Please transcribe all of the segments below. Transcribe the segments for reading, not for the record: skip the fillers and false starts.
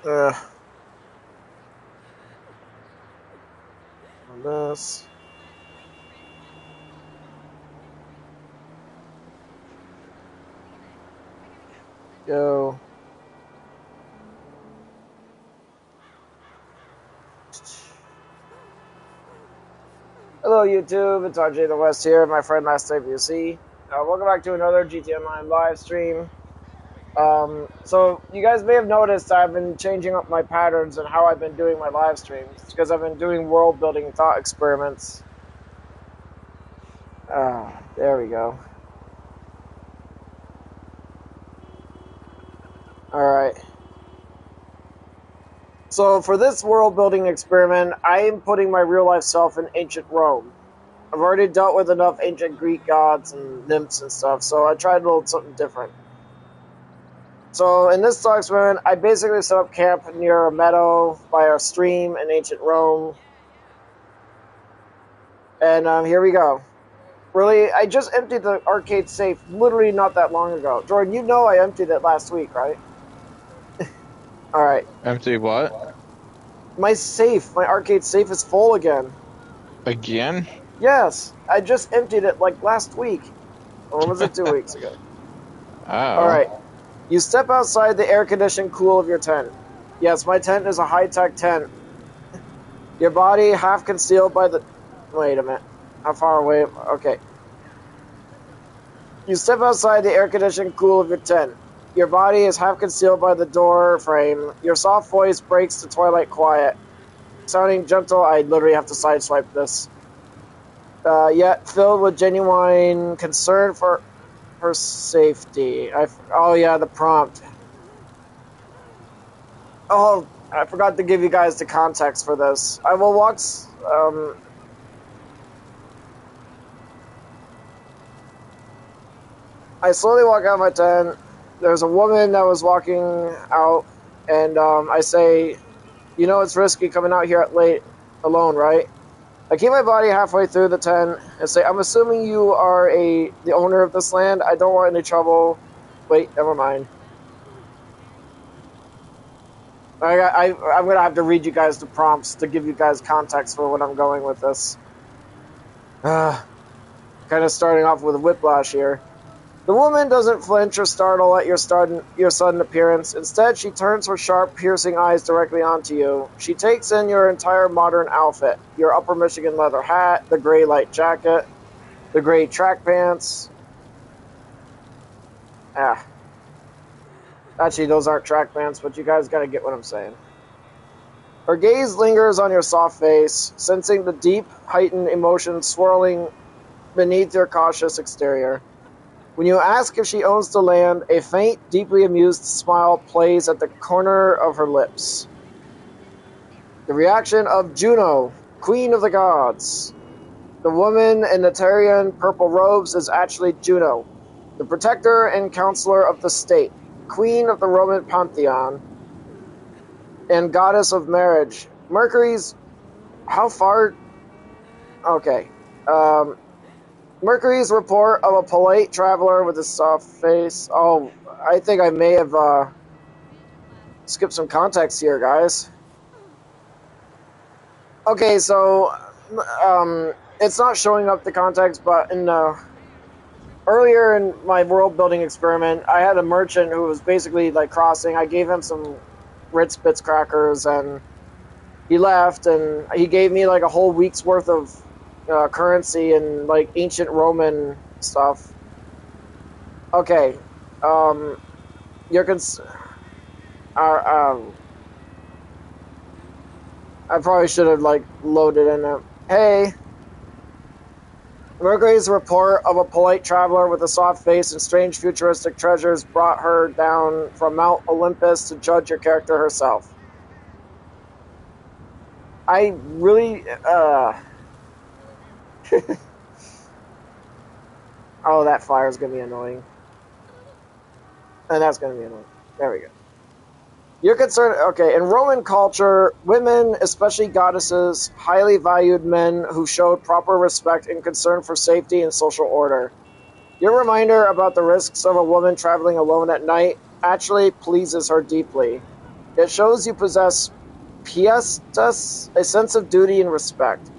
On this. Go. Hello YouTube, it's RJ the West here, my friend Last WC. Welcome back to another GT Online live stream. So you guys may have noticed I've been changing up my patterns and how I've been doing my live streams because I've been doing world building thought experiments. There we go. Alright. So for this world building experiment, I am putting my real life self in ancient Rome. I've already dealt with enough ancient Greek gods and nymphs and stuff, so I tried a little something different. So in this thought experiment, I basically set up camp near a meadow by a stream in ancient Rome. And here we go. Really, I just emptied the arcade safe literally not that long ago. Jordan, you know I emptied it last week, right? Alright. Empty what? My safe, my arcade safe is full again. Again? Yes, I just emptied it like last week. Or was it 2 weeks ago? Oh. Alright. You step outside the air-conditioned cool of your tent. Yes, my tent is a high-tech tent. Your body half concealed by the... Wait a minute. How far away? Okay. You step outside the air-conditioned cool of your tent. Your body is half concealed by the door frame. Your soft voice breaks the twilight quiet. Sounding gentle, I literally have to sideswipe this. Yet filled with genuine concern for her safety. Oh yeah, the prompt. Oh, I forgot to give you guys the context for this. I will walk... I slowly walk out of my tent. There's a woman that was walking out, and I say, you know it's risky coming out here at late alone, right? I keep my body halfway through the tent and say, I'm assuming you are the owner of this land. I don't want any trouble. Wait, never mind. I'm going to have to read you guys the prompts to give you guys context for what I'm going with this. Kind of starting off with a whiplash here. The woman doesn't flinch or startle at your sudden appearance. Instead, she turns her sharp, piercing eyes directly onto you. She takes in your entire modern outfit. Your upper Michigan leather hat, the gray light jacket, the gray track pants. Actually, those aren't track pants, but you guys gotta get what I'm saying. Her gaze lingers on your soft face, sensing the deep, heightened emotions swirling beneath your cautious exterior. When you ask if she owns the land, a faint, deeply amused smile plays at the corner of her lips. The reaction of Juno, queen of the gods. The woman in the Tyrian purple robes is actually Juno, the protector and counselor of the state, queen of the Roman pantheon, and goddess of marriage. Mercury's... How far... Okay. Mercury's report of a polite traveler with a soft face. Oh, I think I may have skipped some context here, guys. Okay, so it's not showing up the context, but earlier in my world building experiment, I had a merchant who was basically like crossing. I gave him some Ritz Bits crackers, and he left, and he gave me like a whole week's worth of currency and like ancient Roman stuff. Okay, I probably should have like loaded in it. Hey, Mercury's report of a polite traveler with a soft face and strange futuristic treasures brought her down from Mount Olympus to judge your character herself. I really, oh, that fire is going to be annoying. And that's going to be annoying. There we go. You're concerned... Okay, in Roman culture, women, especially goddesses, highly valued men who showed proper respect and concern for safety and social order. Your reminder about the risks of a woman traveling alone at night actually pleases her deeply. It shows you possess piestas, a sense of duty and respect.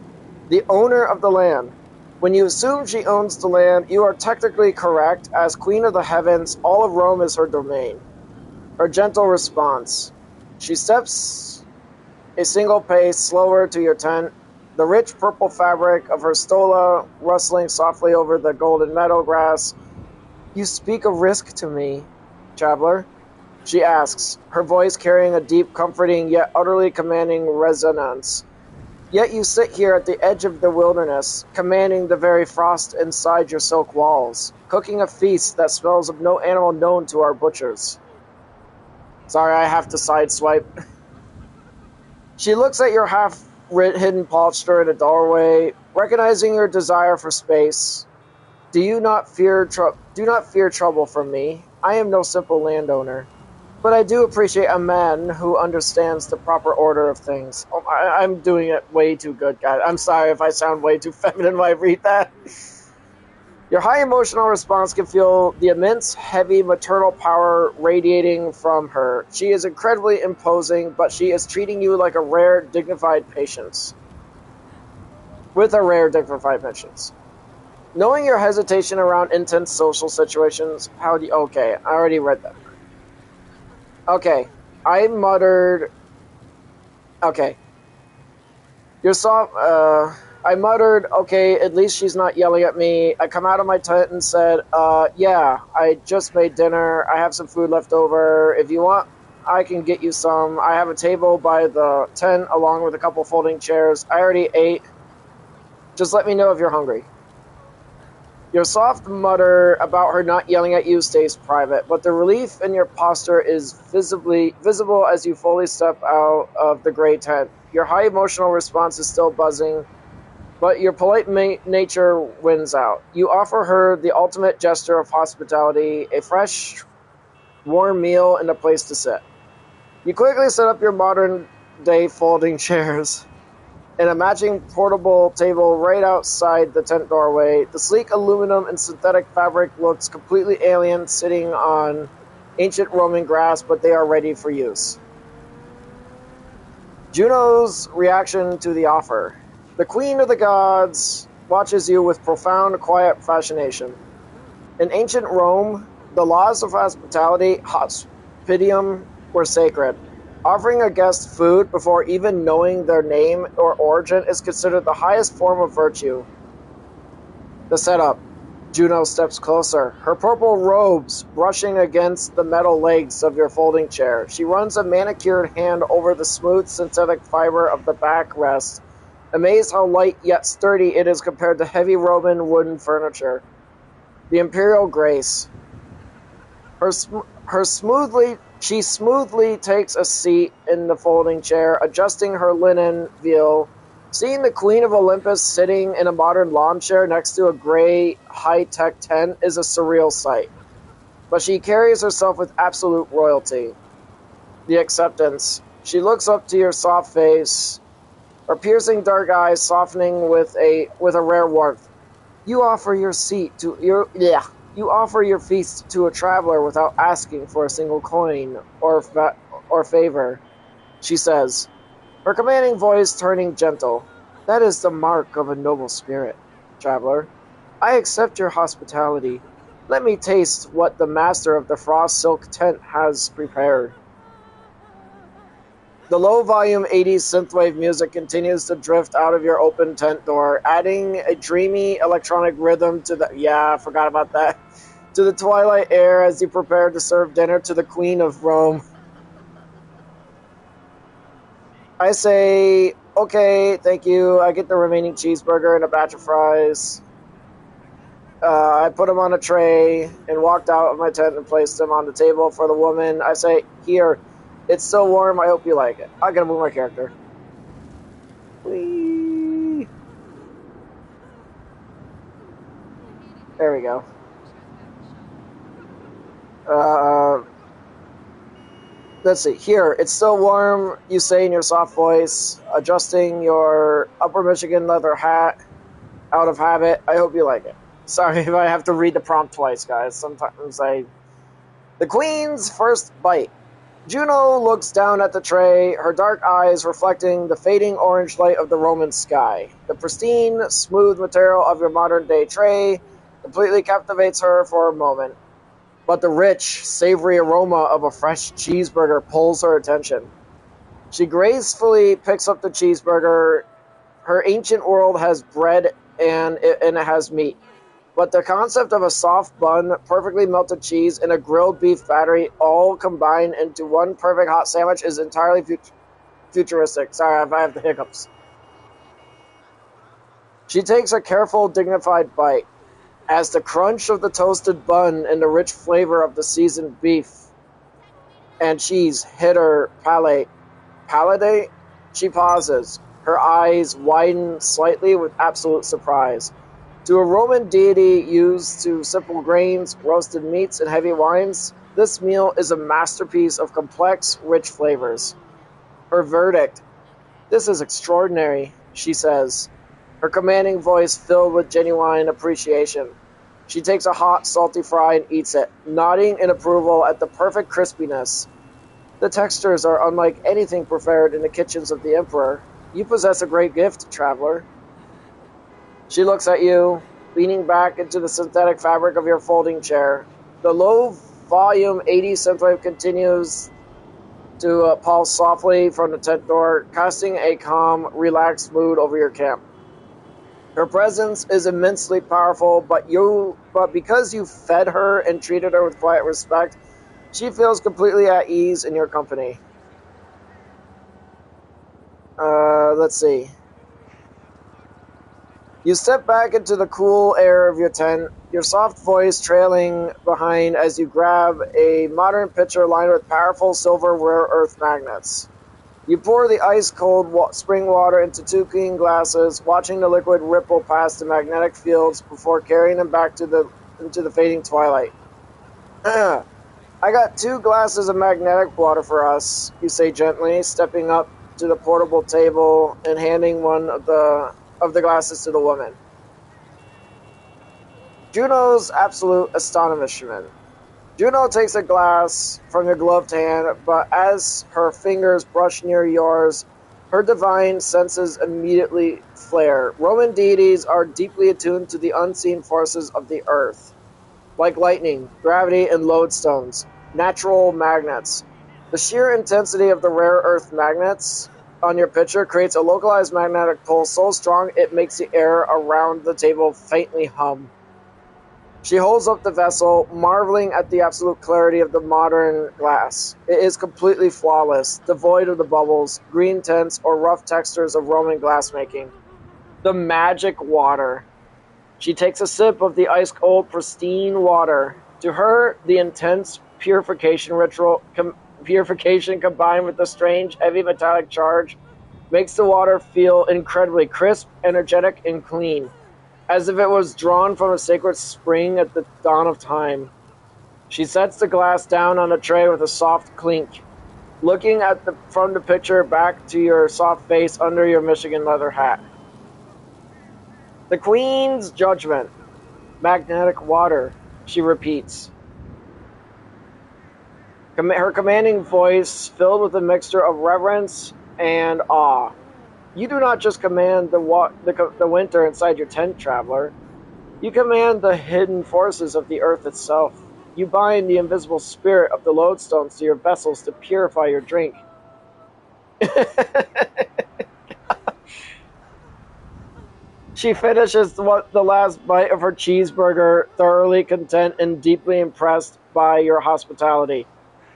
The owner of the land. When you assume she owns the land, you are technically correct. As Queen of the Heavens, all of Rome is her domain. Her gentle response. She steps a single pace slower to your tent, the rich purple fabric of her stola rustling softly over the golden meadow grass. You speak of risk to me, traveler, she asks, her voice carrying a deep, comforting, yet utterly commanding resonance. Yet you sit here at the edge of the wilderness, commanding the very frost inside your silk walls, cooking a feast that smells of no animal known to our butchers. Sorry, I have to sideswipe. She looks at your half-hidden posture in a doorway, recognizing your desire for space. Do not fear trouble from me. I am no simple landowner. But I do appreciate a man who understands the proper order of things. Oh, I'm doing it way too good, guys. I'm sorry if I sound way too feminine when I read that. Your high emotional response can feel the immense, heavy maternal power radiating from her. She is incredibly imposing, but she is treating you like a rare, dignified patience. With a rare, dignified patience. Knowing your hesitation around intense social situations, okay, I already read that. Okay, I muttered. Okay. I muttered, okay, at least she's not yelling at me. I come out of my tent and said, yeah, I just made dinner. I have some food left over. If you want, I can get you some. I have a table by the tent along with a couple folding chairs. I already ate. Just let me know if you're hungry. Your soft mutter about her not yelling at you stays private, but the relief in your posture is visible as you fully step out of the gray tent. Your high emotional response is still buzzing, but your polite nature wins out. You offer her the ultimate gesture of hospitality, a fresh, warm meal and a place to sit. You quickly set up your modern-day folding chairs and a matching portable table right outside the tent doorway. The sleek aluminum and synthetic fabric looks completely alien sitting on ancient Roman grass, but they are ready for use. Juno's reaction to the offer. The Queen of the Gods watches you with profound, quiet fascination. In ancient Rome, the laws of hospitality, hospitium, were sacred. Offering a guest food before even knowing their name or origin is considered the highest form of virtue. The setup. Juno steps closer, her purple robes brushing against the metal legs of your folding chair. She runs a manicured hand over the smooth synthetic fiber of the backrest, amazed how light yet sturdy it is compared to heavy Roman wooden furniture. The imperial grace. She smoothly takes a seat in the folding chair, adjusting her linen veil. Seeing the Queen of Olympus sitting in a modern lawn chair next to a gray, high-tech tent is a surreal sight. But she carries herself with absolute royalty. The acceptance. She looks up to your soft face, her piercing dark eyes softening with a rare warmth. You offer your feast to a traveler without asking for a single coin or favor, she says, her commanding voice turning gentle. That is the mark of a noble spirit, traveler. I accept your hospitality. Let me taste what the master of the frost silk tent has prepared. The low-volume 80s synthwave music continues to drift out of your open tent door, adding a dreamy electronic rhythm to the twilight air as you prepare to serve dinner to the Queen of Rome. I say, okay, thank you. I get the remaining cheeseburger and a batch of fries. I put them on a tray and walked out of my tent and placed them on the table for the woman. I say, here, it's so warm, I hope you like it. I gotta move my character. Whee! There we go. Let's see. Here, it's still warm, you say in your soft voice, adjusting your Upper Michigan leather hat out of habit. I hope you like it. Sorry if I have to read the prompt twice, guys. Sometimes The Queen's first bite. Juno looks down at the tray, her dark eyes reflecting the fading orange light of the Roman sky. The pristine, smooth material of your modern-day tray completely captivates her for a moment, but the rich, savory aroma of a fresh cheeseburger pulls her attention. She gracefully picks up the cheeseburger. Her ancient world has bread and it has meat. But the concept of a soft bun, perfectly melted cheese, and a grilled beef battery all combined into one perfect hot sandwich is entirely futuristic. Sorry, I have the hiccups. She takes a careful, dignified bite as the crunch of the toasted bun and the rich flavor of the seasoned beef and cheese hit her palate. Palate? She pauses. Her eyes widen slightly with absolute surprise. To a Roman deity used to simple grains, roasted meats, and heavy wines, this meal is a masterpiece of complex, rich flavors. Her verdict: "This is extraordinary," she says, her commanding voice filled with genuine appreciation. She takes a hot, salty fry and eats it, nodding in approval at the perfect crispiness. "The textures are unlike anything prepared in the kitchens of the Emperor. You possess a great gift, traveler." She looks at you, leaning back into the synthetic fabric of your folding chair. The low-volume 80s synthwave continues to pulse softly from the tent door, casting a calm, relaxed mood over your camp. Her presence is immensely powerful, but because you fed her and treated her with quiet respect, she feels completely at ease in your company. Let's see. You step back into the cool air of your tent, your soft voice trailing behind as you grab a modern pitcher lined with powerful silver rare earth magnets. You pour the ice-cold spring water into 2 clean glasses, watching the liquid ripple past the magnetic fields before carrying them back into the fading twilight. "I got 2 glasses of magnetic water for us," you say gently, stepping up to the portable table and handing one of the glasses to the woman. Juno's absolute astonishment. Juno takes a glass from your gloved hand, but as her fingers brush near yours, her divine senses immediately flare. Roman deities are deeply attuned to the unseen forces of the earth, like lightning, gravity, and lodestones, natural magnets. The sheer intensity of the rare earth magnets on your pitcher creates a localized magnetic pull so strong it makes the air around the table faintly hum. She holds up the vessel, marveling at the absolute clarity of the modern glass. It is completely flawless, devoid of the bubbles, green tints, or rough textures of Roman glassmaking. The magic water. She takes a sip of the ice-cold, pristine water. To her, the intense purification combined with the strange, heavy metallic charge makes the water feel incredibly crisp, energetic, and clean, as if it was drawn from a sacred spring at the dawn of time. She sets the glass down on a tray with a soft clink, looking from the pitcher back to your soft face under your Michigan leather hat. "The Queen's judgment. Magnetic water," she repeats, her commanding voice filled with a mixture of reverence and awe. "You do not just command the winter inside your tent, traveler. You command the hidden forces of the earth itself. You bind the invisible spirit of the lodestones to your vessels to purify your drink." She finishes the last bite of her cheeseburger, thoroughly content and deeply impressed by your hospitality.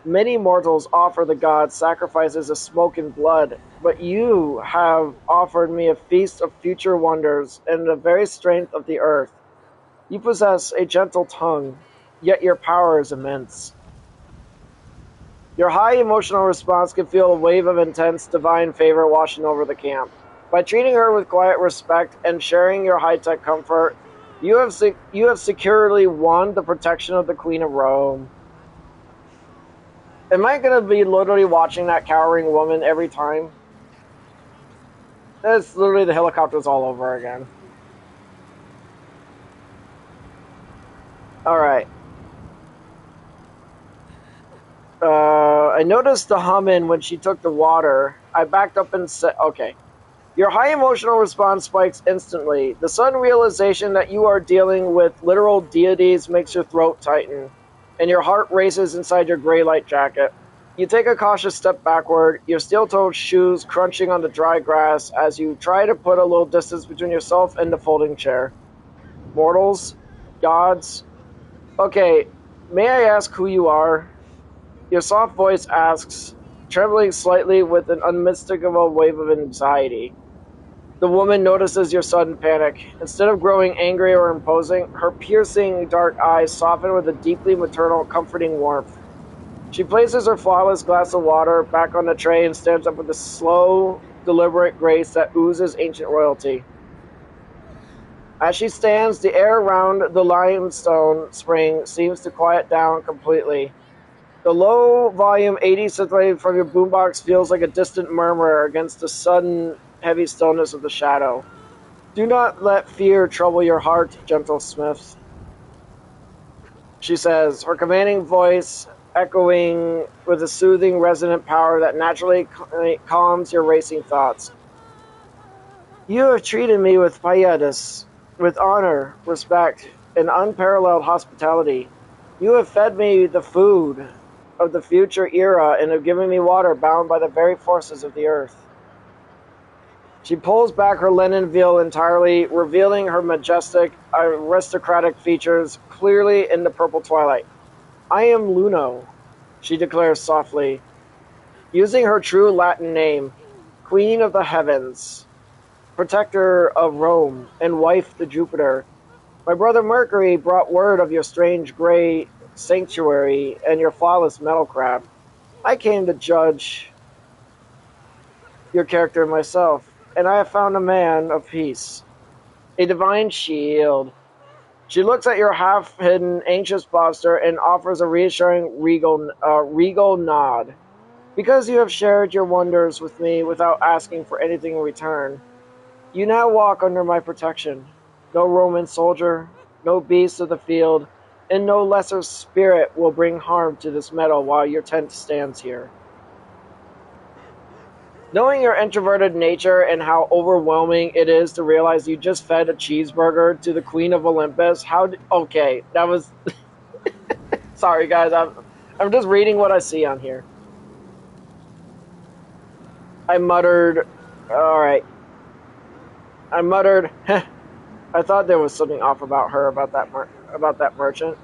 "Many mortals offer the gods sacrifices of smoke and blood, but you have offered me a feast of future wonders and the very strength of the earth. You possess a gentle tongue, yet your power is immense." Your high emotional response can feel a wave of intense divine favor washing over the camp. By treating her with quiet respect and sharing your high-tech comfort, you have securely won the protection of the Queen of Rome. Am I going to be literally watching that cowering woman every time? It's literally the helicopters all over again. Alright. I noticed the humming when she took the water. I backed up and said, okay. Your high emotional response spikes instantly. The sudden realization that you are dealing with literal deities makes your throat tighten, and your heart races inside your gray light jacket. You take a cautious step backward, your steel-toed shoes crunching on the dry grass as you try to put a little distance between yourself and the folding chair. Mortals? Gods? Okay, may I ask who you are? Your soft voice asks, trembling slightly with an unmistakable wave of anxiety. The woman notices your sudden panic. Instead of growing angry or imposing, her piercing dark eyes soften with a deeply maternal, comforting warmth. She places her flawless glass of water back on the tray and stands up with a slow, deliberate grace that oozes ancient royalty. As she stands, the air around the limestone spring seems to quiet down completely. The low-volume 80 centiliter from your boombox feels like a distant murmur against the sudden, heavy stillness of the shadow. Do not let fear trouble your heart, gentle Smith, she says, her commanding voice echoing with a soothing, resonant power that naturally calms your racing thoughts. You have treated me with piedad, with honor, respect, and unparalleled hospitality. You have fed me the food of the future era and have given me water bound by the very forces of the earth. She pulls back her linen veil entirely, revealing her majestic, aristocratic features clearly in the purple twilight. I am Juno, she declares softly, using her true Latin name, Queen of the Heavens, Protector of Rome, and Wife to Jupiter. My brother Mercury brought word of your strange gray sanctuary and your flawless metal crab. I came to judge your character myself, and I have found a man of peace, a divine shield. She looks at your half-hidden, anxious posture and offers a reassuring, regal nod. Because you have shared your wonders with me without asking for anything in return, you now walk under my protection. No Roman soldier, no beast of the field, and no lesser spirit will bring harm to this meadow while your tent stands here. Knowing your introverted nature and how overwhelming it is to realize you just fed a cheeseburger to the Queen of Olympus, okay, that was... Sorry, guys, I'm just reading what I see on here. I muttered, alright. I muttered, I thought there was something off about her, about that merchant.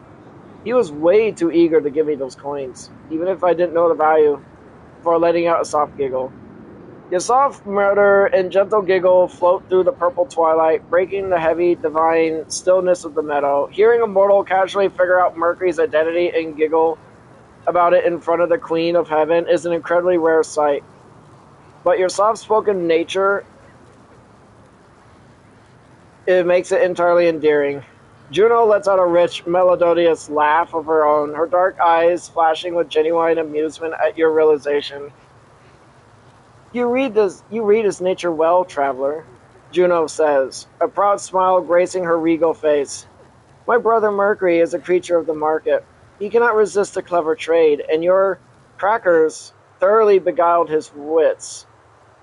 He was way too eager to give me those coins, even if I didn't know the value, before letting out a soft giggle. Your soft murmur and gentle giggle float through the purple twilight, breaking the heavy, divine stillness of the meadow. Hearing a mortal casually figure out Mercury's identity and giggle about it in front of the Queen of Heaven is an incredibly rare sight. But your soft-spoken nature, it makes it entirely endearing. Juno lets out a rich, melodious laugh of her own, her dark eyes flashing with genuine amusement at your realization. You read his nature well, traveler, Juno says, a proud smile gracing her regal face. My brother Mercury is a creature of the market. He cannot resist a clever trade, and your crackers thoroughly beguiled his wits.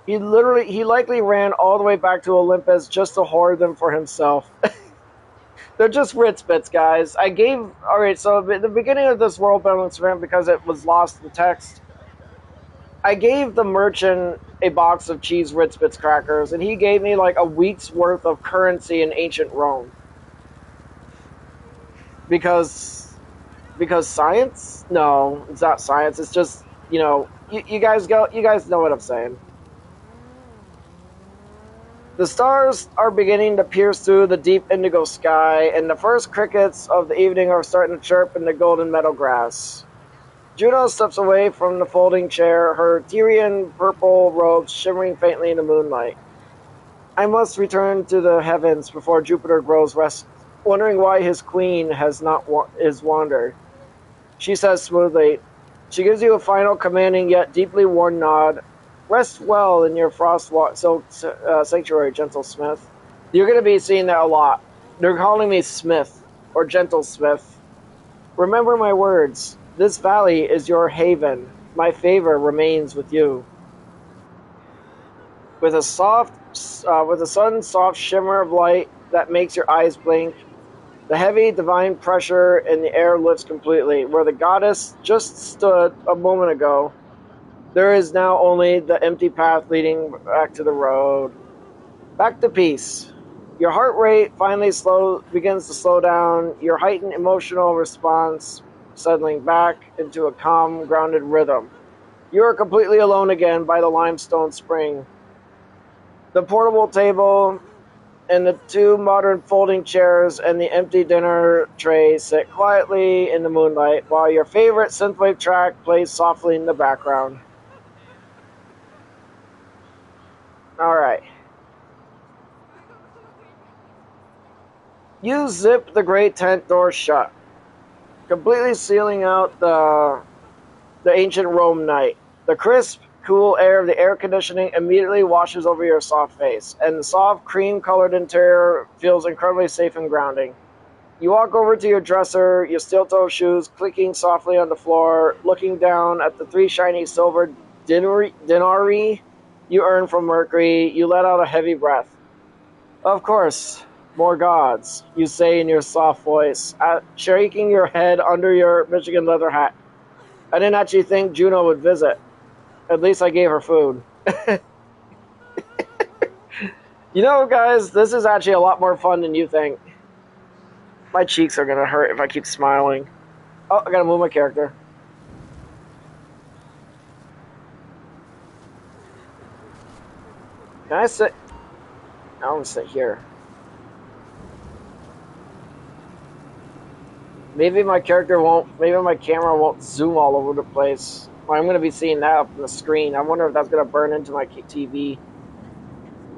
He likely ran all the way back to Olympus just to hoard them for himself. They're just Ritz bits, guys. Alright, so at the beginning of this world balance event, because it was lost in text, I gave the merchant a box of cheese Ritz Bits crackers, and he gave me like a week's worth of currency in ancient Rome. Because science? No, it's not science. It's just, you guys know what I'm saying. The stars are beginning to pierce through the deep indigo sky, and the first crickets of the evening are starting to chirp in the golden meadow grass. Juno steps away from the folding chair, her Tyrian purple robes shimmering faintly in the moonlight. I must return to the heavens before Jupiter grows restless, wondering why his queen has wandered. She says smoothly. She gives you a final commanding yet deeply worn nod. Rest well in your frost silk sanctuary, gentle Smith. You're going to be seeing that a lot. They're calling me Smith, or Gentle Smith. Remember my words. This valley is your haven. my favor remains with you. With a sudden soft shimmer of light that makes your eyes blink, the heavy divine pressure in the air lifts completely. Where the goddess just stood a moment ago, there is now only the empty path leading back to the road. Back to peace. Your heart rate finally begins to slow down, your heightened emotional response settling back into a calm, grounded rhythm. You are completely alone again by the limestone spring. The portable table and the two modern folding chairs and the empty dinner tray sit quietly in the moonlight while your favorite synthwave track plays softly in the background. Alright. You zip the great tent door shut, completely sealing out the ancient Rome night. The crisp, cool air of the air conditioning immediately washes over your soft face, and the soft, cream-colored interior feels incredibly safe and grounding. You walk over to your dresser, your steel-toe shoes clicking softly on the floor, looking down at the 3 shiny silver denarii you earned from Mercury. You let out a heavy breath. Of course, more gods, you say in your soft voice, shaking your head under your Michigan leather hat. I didn't actually think Juno would visit. At least I gave her food. You know, guys, this is actually a lot more fun than you think. My cheeks are gonna hurt if I keep smiling. Oh, I gotta move my character. Can I sit? I want to sit here. Maybe my camera won't zoom all over the place. I'm going to be seeing that up on the screen. I wonder if that's going to burn into my TV.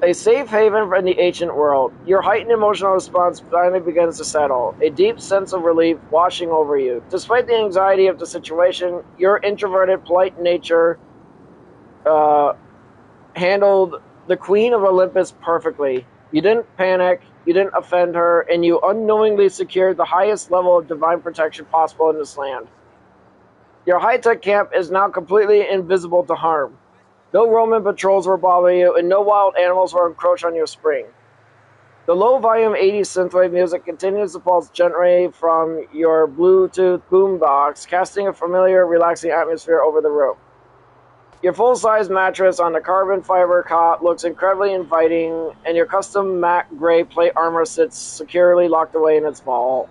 A safe haven in the ancient world. Your heightened emotional response finally begins to settle. A deep sense of relief washing over you. Despite the anxiety of the situation, your introverted, polite nature handled the Queen of Olympus perfectly. You didn't panic, you didn't offend her, and you unknowingly secured the highest level of divine protection possible in this land. Your high-tech camp is now completely invisible to harm. No Roman patrols will bother you, and no wild animals will encroach on your spring. The low-volume 80s synthwave music continues to pulse gently from your Bluetooth boombox, casting a familiar, relaxing atmosphere over the room. Your full-size mattress on the carbon fiber cot looks incredibly inviting, and your custom matte gray plate armor sits securely locked away in its vault.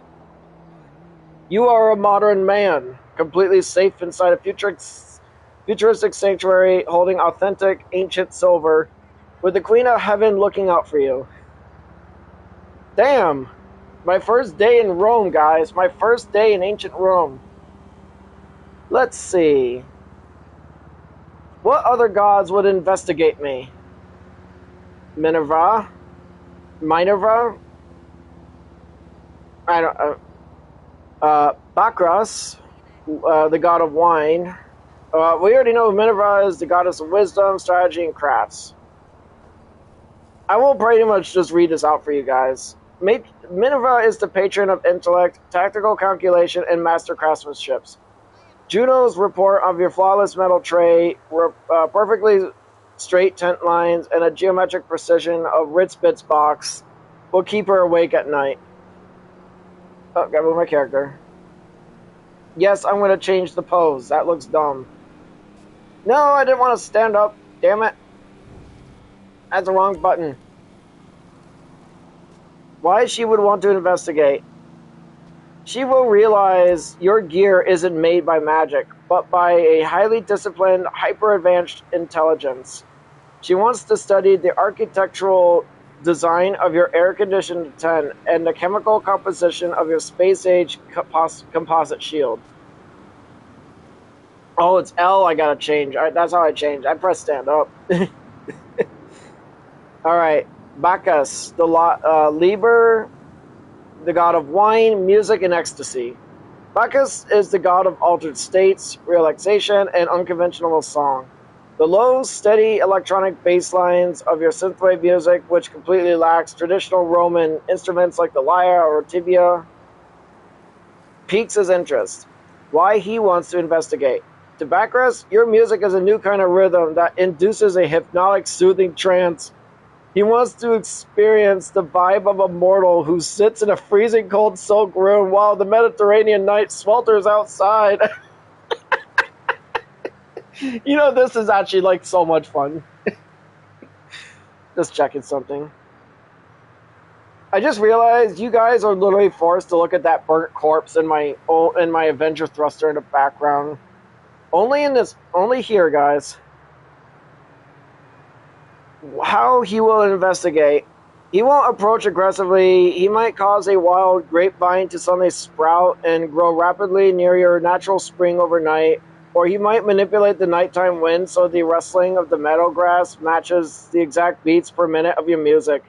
You are a modern man, completely safe inside a futuristic sanctuary holding authentic ancient silver, with the Queen of Heaven looking out for you. Damn! My first day in Rome, guys. My first day in ancient Rome. Let's see. What other gods would investigate me? Minerva? I don't. Bacchus, the god of wine. We already know Minerva is the goddess of wisdom, strategy, and crafts. I will pretty much just read this out for you guys. Minerva is the patron of intellect, tactical calculation, and master craftsmanship. Juno's report of your flawless metal tray, perfectly straight tent lines, and a geometric precision of Ritz Bits box will keep her awake at night. Oh, gotta move my character. Yes, I'm gonna change the pose. That looks dumb. No, I didn't want to stand up. Damn it. That's the wrong button. Why she would want to investigate? She will realize your gear isn't made by magic, but by a highly disciplined, hyper-advanced intelligence. She wants to study the architectural design of your air-conditioned tent and the chemical composition of your space-age composite shield. Oh, it's L I gotta change. That's how I change. I press stand up. Alright, Bacchus, the Liber, the god of wine, music, and ecstasy. Bacchus is the god of altered states, relaxation, and unconventional song. The low, steady electronic bass lines of your synthwave music, which completely lacks traditional Roman instruments like the lyre or tibia, piques his interest. Why he wants to investigate. To Bacchus, your music is a new kind of rhythm that induces a hypnotic, soothing trance. He wants to experience the vibe of a mortal who sits in a freezing cold silk room while the Mediterranean night swelters outside. You know, this is actually like so much fun. Just checking something. I just realized you guys are literally forced to look at that burnt corpse in my Avenger thruster in the background. Only here, guys. How he will investigate. He won't approach aggressively. He might cause a wild grapevine to suddenly sprout and grow rapidly near your natural spring overnight, or he might manipulate the nighttime wind so the rustling of the meadow grass matches the exact beats per minute of your music,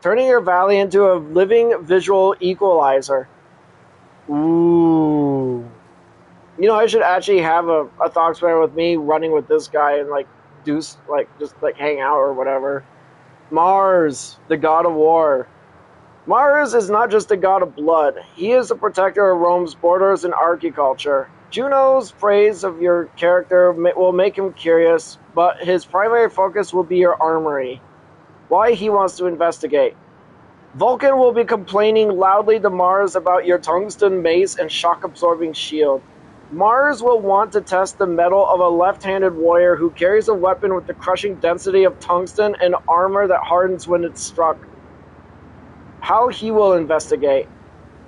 turning your valley into a living visual equalizer. Ooh. You know, I should actually have a thought experiment with me running with this guy and like just hang out or whatever. Mars, the god of war. Mars is not just the god of blood. He is the protector of Rome's borders and archaeculture. Juno's praise of your character will make him curious, but his primary focus will be your armory. Why he wants to investigate. Vulcan will be complaining loudly to Mars about your tungsten mace and shock-absorbing shield. Mars will want to test the mettle of a left-handed warrior who carries a weapon with the crushing density of tungsten and armor that hardens when it's struck. How he will investigate.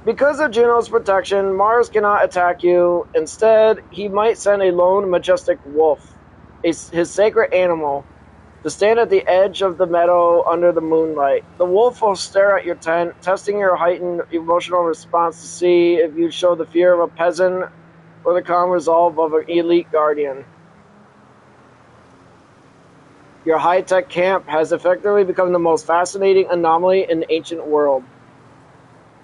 Because of Juno's protection, Mars cannot attack you. Instead, he might send a lone, majestic wolf, his sacred animal, to stand at the edge of the meadow under the moonlight. The wolf will stare at your tent, testing your heightened emotional response to see if you show the fear of a peasant or the calm resolve of an elite guardian. Your high-tech camp has effectively become the most fascinating anomaly in the ancient world.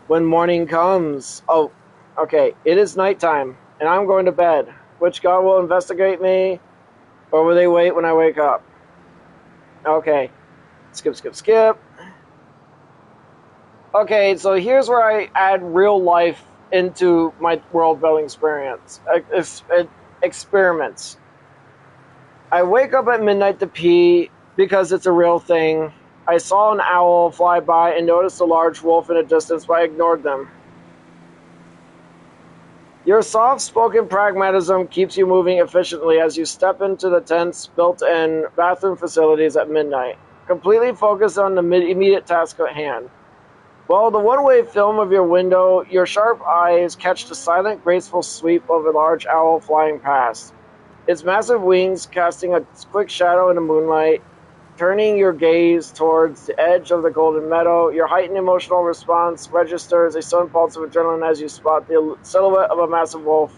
When morning comes... Oh, okay, it is nighttime, and I'm going to bed. Which god will investigate me, or will they wait when I wake up? Okay, skip. Okay, so here's where I add real life into my world-building experience. Experiments. I wake up at midnight to pee because it's a real thing. I saw an owl fly by and noticed a large wolf in the distance, but I ignored them. Your soft-spoken pragmatism keeps you moving efficiently as you step into the tent's built-in bathroom facilities at midnight, completely focused on the immediate task at hand. While the one-way film of your window, your sharp eyes catch the silent, graceful sweep of a large owl flying past, its massive wings casting a quick shadow in the moonlight. Turning your gaze towards the edge of the golden meadow, your heightened emotional response registers a sudden pulse of adrenaline as you spot the silhouette of a massive wolf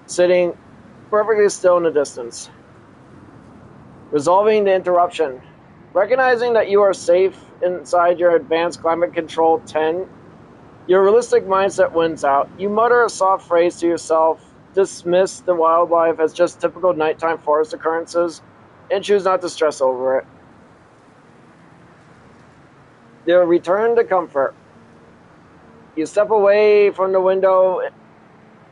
sitting perfectly still in the distance. Resolving the interruption. Recognizing that you are safe inside your advanced climate control tent, your realistic mindset wins out. You mutter a soft phrase to yourself, dismiss the wildlife as just typical nighttime forest occurrences, and choose not to stress over it. Your return to comfort. You step away from the window,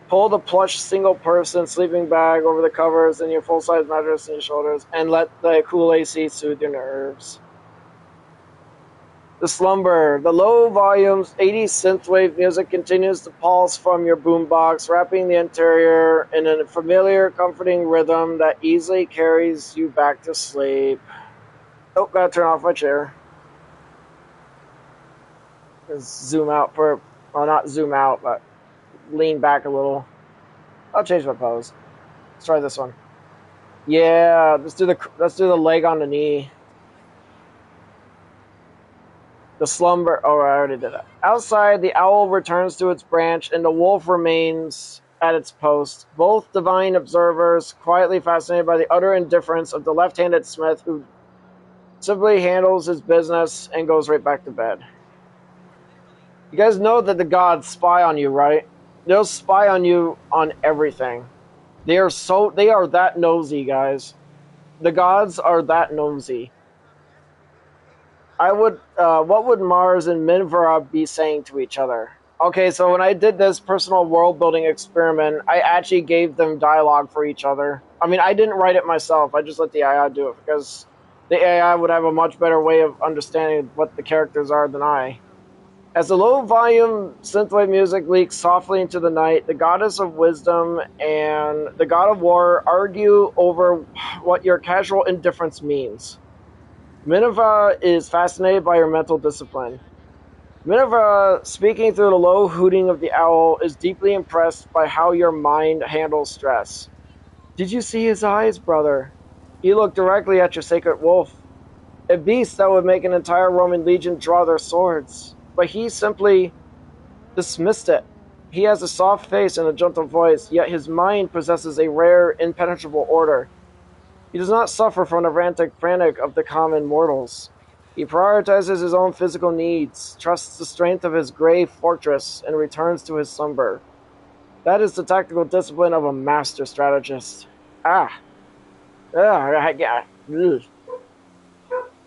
pull the plush single-person sleeping bag over the covers and your full-size mattress on your shoulders, and let the cool AC soothe your nerves. The slumber. The low-volume 80s synthwave music continues to pulse from your boombox, wrapping the interior in a familiar, comforting rhythm that easily carries you back to sleep. Oh, gotta turn off my chair. Let's zoom out well, not zoom out, but lean back a little. I'll change my pose. Let's try this one. Yeah, let's do the leg on the knee. The slumber... Oh, I already did that. Outside, the owl returns to its branch, and the wolf remains at its post. Both divine observers, quietly fascinated by the utter indifference of the left-handed smith who simply handles his business and goes right back to bed. You guys know that the gods spy on you, right? They'll spy on you on everything. They are that nosy, guys. The gods are that nosy. What would Mars and Minvara be saying to each other? Okay, so when I did this personal world building experiment, I actually gave them dialogue for each other. I mean, I didn't write it myself. I just let the AI do it because the AI would have a much better way of understanding what the characters are than I. As the low volume synthwave music leaks softly into the night, the goddess of wisdom and the god of war argue over what your casual indifference means. Minerva is fascinated by your mental discipline. Minerva, speaking through the low hooting of the owl, is deeply impressed by how your mind handles stress. Did you see his eyes, brother? He looked directly at your sacred wolf, a beast that would make an entire Roman legion draw their swords. But he simply dismissed it. He has a soft face and a gentle voice, yet his mind possesses a rare, impenetrable order. He does not suffer from the frantic of the common mortals. He prioritizes his own physical needs, trusts the strength of his grey fortress, and returns to his slumber. That is the tactical discipline of a master strategist. Yeah.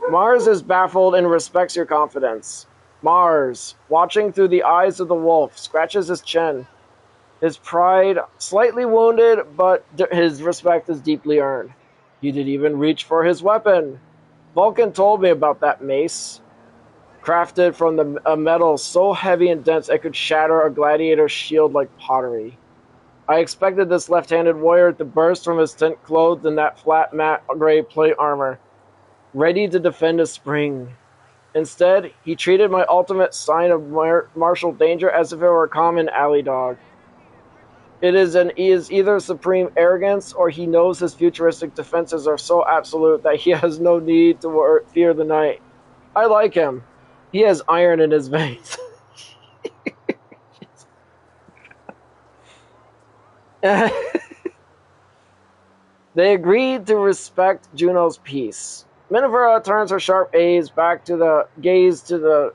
Mars is baffled and respects your confidence. Mars, watching through the eyes of the wolf, scratches his chin. His pride slightly wounded, but his respect is deeply earned. He didn't even reach for his weapon. Vulcan told me about that mace, crafted from a metal so heavy and dense it could shatter a gladiator's shield like pottery. I expected this left-handed warrior to burst from his tent clothed in that flat matte gray plate armor, ready to defend a spring. Instead, he treated my ultimate sign of martial danger as if it were a common alley dog. It is either supreme arrogance or he knows his futuristic defenses are so absolute that he has no need to fear the night. I like him. He has iron in his veins. They agreed to respect Juno's peace. Minerva turns her sharp gaze back to the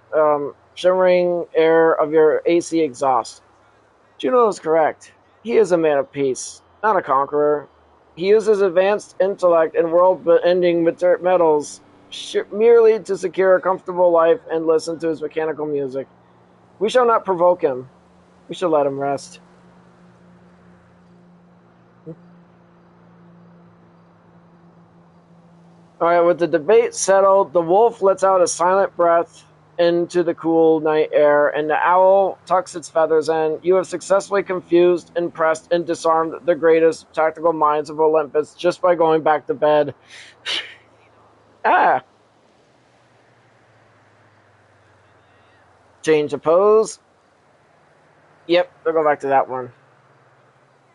shimmering air of your AC exhaust. Juno is correct. He is a man of peace, not a conqueror. He uses advanced intellect and world-ending metals merely to secure a comfortable life and listen to his mechanical music. We shall not provoke him. We shall let him rest. Alright, with the debate settled, the wolf lets out a silent breath into the cool night air, and the owl tucks its feathers in. You have successfully confused, impressed, and disarmed the greatest tactical minds of Olympus just by going back to bed. Change the pose. Yep, we'll go back to that one.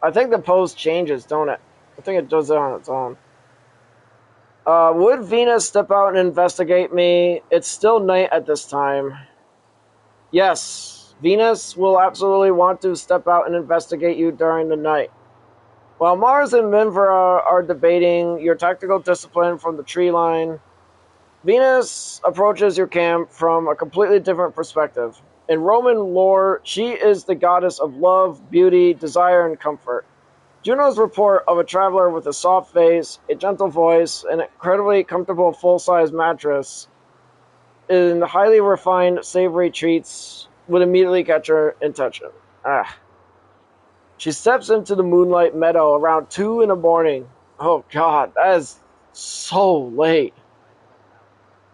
I think the pose changes, don't it? I think it does it on its own. Would Venus step out and investigate me? It's still night at this time. Yes, Venus will absolutely want to step out and investigate you during the night. While Mars and Minerva are debating your tactical discipline from the tree line, Venus approaches your camp from a completely different perspective. In Roman lore, she is the goddess of love, beauty, desire, and comfort. Juno's report of a traveler with a soft face, a gentle voice, an incredibly comfortable full-size mattress, and highly refined savory treats would immediately catch her attention. She steps into the moonlight meadow around 2 in the morning. Oh god, that is so late.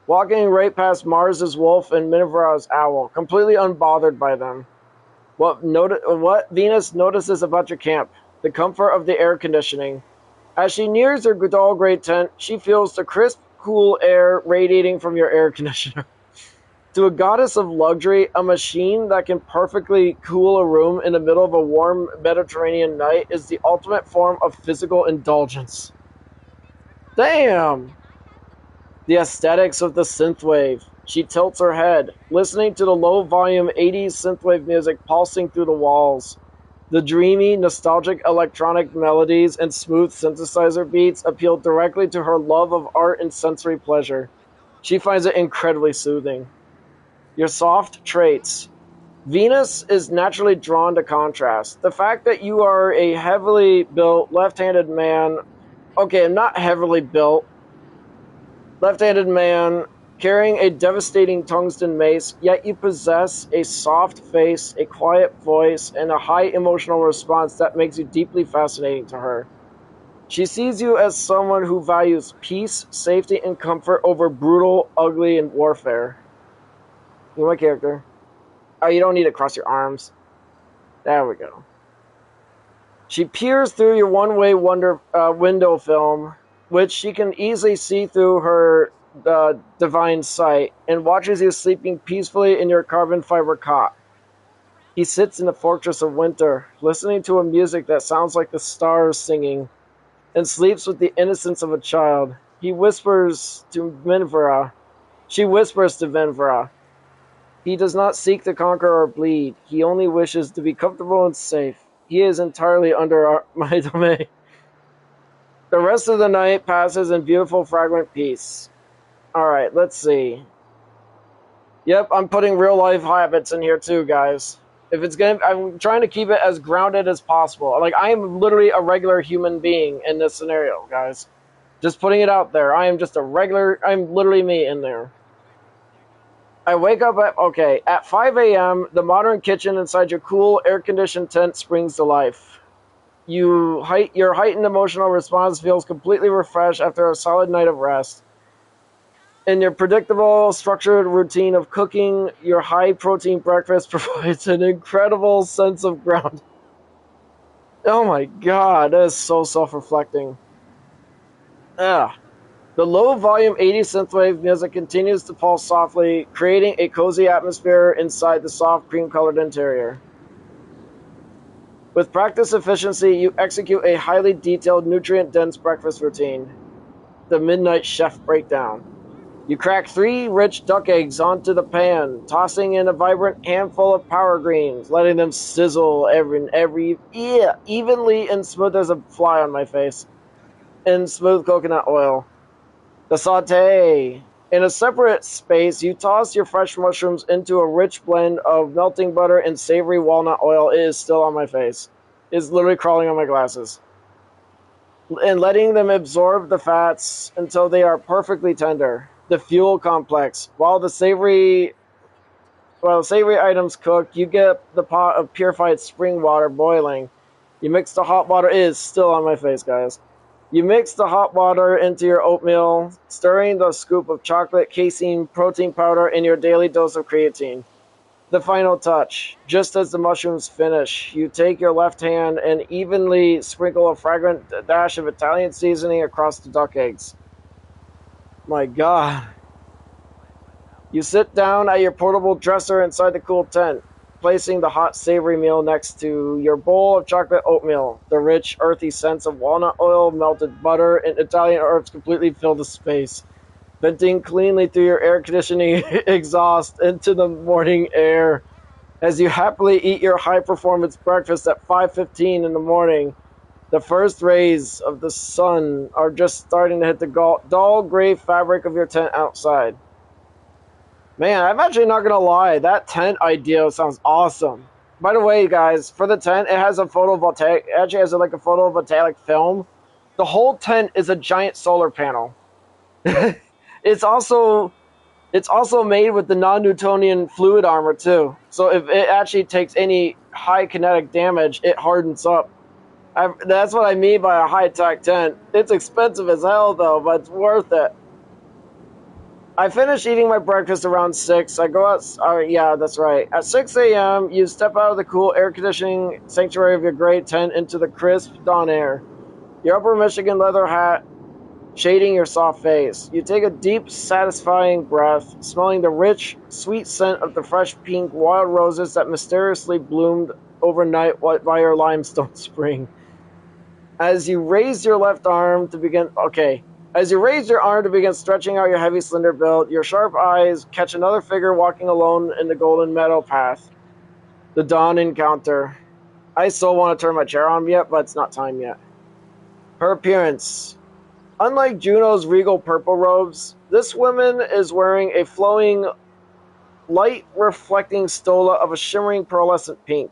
Walking right past Mars's wolf and Minerva's owl, completely unbothered by them. What Venus notices about your camp? The comfort of the air conditioning. As she nears her dull gray tent, she feels the crisp, cool air radiating from your air conditioner. To a goddess of luxury, a machine that can perfectly cool a room in the middle of a warm Mediterranean night is the ultimate form of physical indulgence. Damn! The aesthetics of the synthwave. She tilts her head, listening to the low-volume 80s synthwave music pulsing through the walls. The dreamy, nostalgic electronic melodies and smooth synthesizer beats appeal directly to her love of art and sensory pleasure. She finds it incredibly soothing. Your soft traits. Venus is naturally drawn to contrast. The fact that you are a heavily built, left-handed man... Okay, not heavily built. Left-handed man carrying a devastating tungsten mace, yet you possess a soft face, a quiet voice, and a high emotional response that makes you deeply fascinating to her. She sees you as someone who values peace, safety, and comfort over brutal, ugly, and warfare. You know my character. Oh, you don't need to cross your arms. There we go. She peers through your one-way window film, which she can easily see through her divine sight, and watches you sleeping peacefully in your carbon fiber cot. He sits in the fortress of winter, listening to a music that sounds like the stars singing, and sleeps with the innocence of a child. He whispers to Minvera. She whispers to Minvera. He does not seek to conquer or bleed. He only wishes to be comfortable and safe. He is entirely under my domain. The rest of the night passes in beautiful, fragrant peace. Alright, let's see. Yep, I'm putting real life habits in here too, guys. If it's gonna, I'm trying to keep it as grounded as possible. Like, I am literally a regular human being in this scenario, guys. Just putting it out there. I am just a regular, I'm literally me in there. I wake up at 5 a.m., the modern kitchen inside your cool, air-conditioned tent springs to life. Your heightened emotional response feels completely refreshed after a solid night of rest. In your predictable, structured routine of cooking, your high-protein breakfast provides an incredible sense of ground. Oh my god, that is so self-reflecting. Ah. The low-volume 80 synthwave music continues to pulse softly, creating a cozy atmosphere inside the soft cream-colored interior. With practice efficiency, you execute a highly detailed, nutrient-dense breakfast routine. The Midnight Chef Breakdown. You crack 3 rich duck eggs onto the pan, tossing in a vibrant handful of power greens, letting them sizzle evenly and smooth as a fly on my face, in smooth coconut oil. The saute. In a separate space, you toss your fresh mushrooms into a rich blend of melting butter and savory walnut oil. It is still on my face. It's literally crawling on my glasses. And letting them absorb the fats until they are perfectly tender. The fuel complex. While savory items cook, you get the pot of purified spring water boiling. You mix the hot water. It is still on my face, guys. You mix the hot water into your oatmeal, stirring the scoop of chocolate, casein, protein powder, and your daily dose of creatine. The final touch. Just as the mushrooms finish, you take your left hand and evenly sprinkle a fragrant dash of Italian seasoning across the duck eggs. My god. You sit down at your portable dresser inside the cool tent, placing the hot savory meal next to your bowl of chocolate oatmeal. The rich, earthy scents of walnut oil, melted butter, and Italian herbs completely fill the space, venting cleanly through your air conditioning exhaust into the morning air. As you happily eat your high-performance breakfast at 5:15 in the morning, the first rays of the sun are just starting to hit the dull gray fabric of your tent outside. Man, I'm actually not gonna lie, that tent idea sounds awesome. By the way, guys, for the tent, it has a photovoltaic, it actually has like a photovoltaic film. The whole tent is a giant solar panel. it's also made with the non-Newtonian fluid armor too. So if it actually takes any high kinetic damage, it hardens up. That's what I mean by a high-tech tent. It's expensive as hell though, but it's worth it. I finish eating my breakfast around 6. I go out. Yeah, that's right. At 6 a.m., you step out of the cool air conditioning sanctuary of your great tent into the crisp dawn air. Your upper Michigan leather hat shading your soft face. You take a deep, satisfying breath, smelling the rich, sweet scent of the fresh pink wild roses that mysteriously bloomed overnight by your limestone spring. As you raise your left arm to begin... Okay. As you raise your arm to begin stretching out your heavy, slender build, your sharp eyes catch another figure walking alone in the golden meadow path. The dawn encounter. I still want to turn my chair on yet, but it's not time yet. Her appearance. Unlike Juno's regal purple robes, this woman is wearing a flowing, light-reflecting stola of a shimmering pearlescent pink.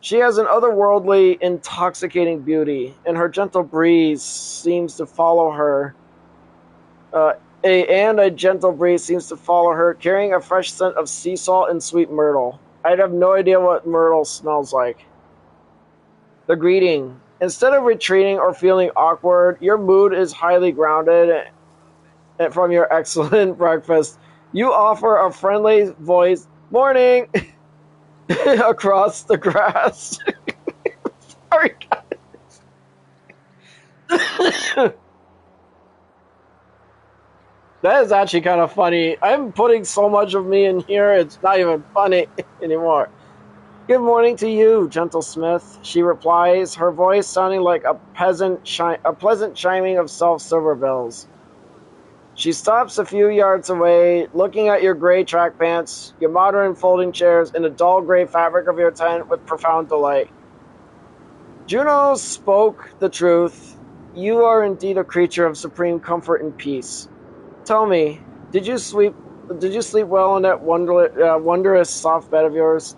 She has an otherworldly, intoxicating beauty, and her gentle breeze seems to follow her A gentle breeze seems to follow her, carrying a fresh scent of sea salt and sweet myrtle. I'd have no idea what myrtle smells like. The greeting. Instead of retreating or feeling awkward, your mood is highly grounded from your excellent breakfast. You offer a friendly voice, morning, across the grass. Sorry, guys. That is actually kind of funny. I'm putting so much of me in here, it's not even funny anymore. Good morning to you, gentle smith, she replies, her voice sounding like a pleasant chiming of silver bells. She stops a few yards away, looking at your gray track pants, your modern folding chairs, and the dull gray fabric of your tent with profound delight. Juno spoke the truth. You are indeed a creature of supreme comfort and peace. Tell me, did you sleep well in that wondrous soft bed of yours?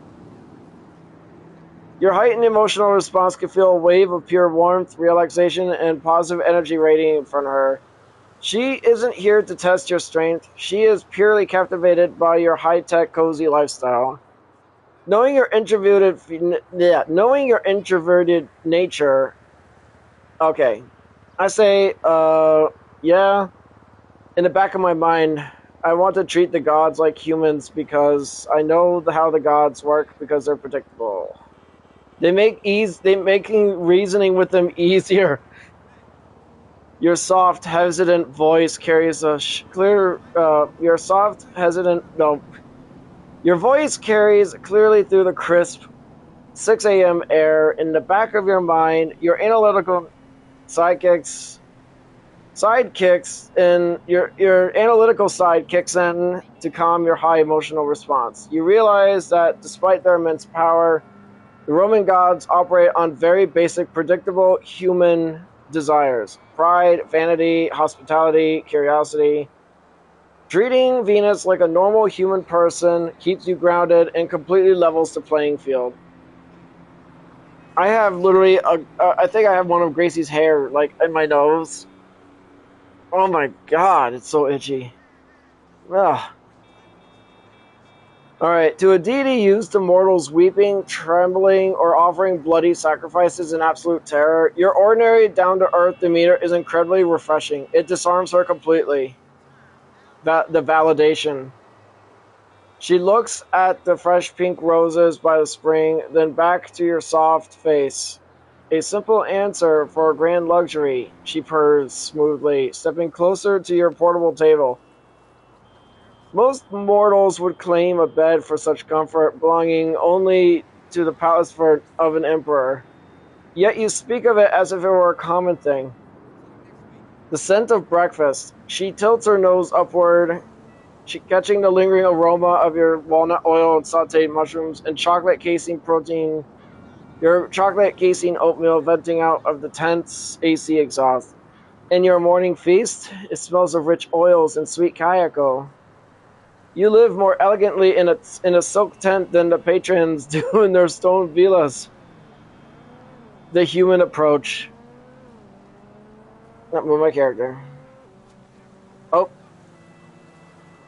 Your heightened emotional response can feel a wave of pure warmth, relaxation, and positive energy radiating from her. She isn't here to test your strength. She is purely captivated by your high-tech, cozy lifestyle. Knowing your introverted nature. Okay, I say, yeah. In the back of my mind, I want to treat the gods like humans because I know how the gods work because they're predictable. They making reasoning with them easier. Your soft, hesitant voice carries a clear. Your voice carries clearly through the crisp 6 a.m. air. In the back of your mind, your analytical sidekicks, and your analytical side kicks in to calm your high emotional response. You realize that despite their immense power, the Roman gods operate on very basic, predictable human desires: pride, vanity, hospitality, curiosity. Treating Venus like a normal human person keeps you grounded and completely levels the playing field. I have literally, I think I have one of Gracie's hair, like, in my nose. Oh my god, it's so itchy. Ugh. Alright, to a deity used to mortals weeping, trembling, or offering bloody sacrifices in absolute terror, your ordinary, down-to-earth demeanor is incredibly refreshing. It disarms her completely. The validation. She looks at the fresh pink roses by the spring, then back to your soft face. A simple answer for a grand luxury, she purrs smoothly, stepping closer to your portable table. Most mortals would claim a bed for such comfort, belonging only to the palace of an emperor. Yet you speak of it as if it were a common thing. The scent of breakfast. She tilts her nose upward, catching the lingering aroma of your walnut oil and sauteed mushrooms and chocolate casing protein. Your chocolate casing oatmeal venting out of the tent's AC exhaust. In your morning feast, it smells of rich oils and sweet kayako. You live more elegantly in a silk tent than the patrons do in their stone villas. The human approach. Not move my character. Oh,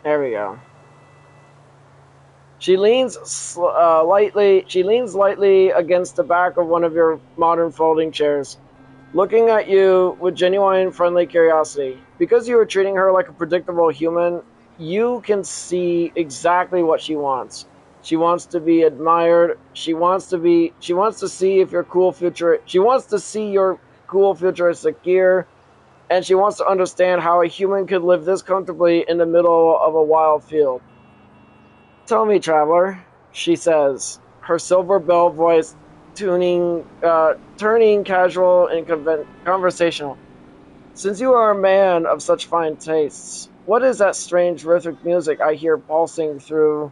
there we go. She leans lightly against the back of one of your modern folding chairs, looking at you with genuine friendly curiosity. Because you are treating her like a predictable human, you can see exactly what she wants. She wants to be admired. She wants to see if she wants to see your cool futuristic gear, and she wants to understand how a human could live this comfortably in the middle of a wild field. Tell me, traveler, she says, her silver bell voice turning casual and conversational. Since you are a man of such fine tastes, what is that strange rhythmic music I hear pulsing through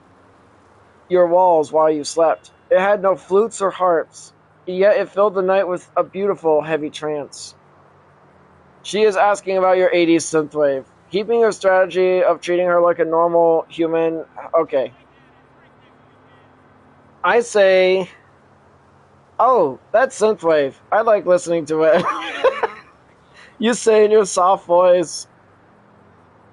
your walls while you slept? It had no flutes or harps, yet it filled the night with a beautiful, heavy trance. She is asking about your 80s synthwave, keeping her strategy of treating her like a normal human. Okay. I say, oh, that's synthwave. I like listening to it. You say in your soft voice.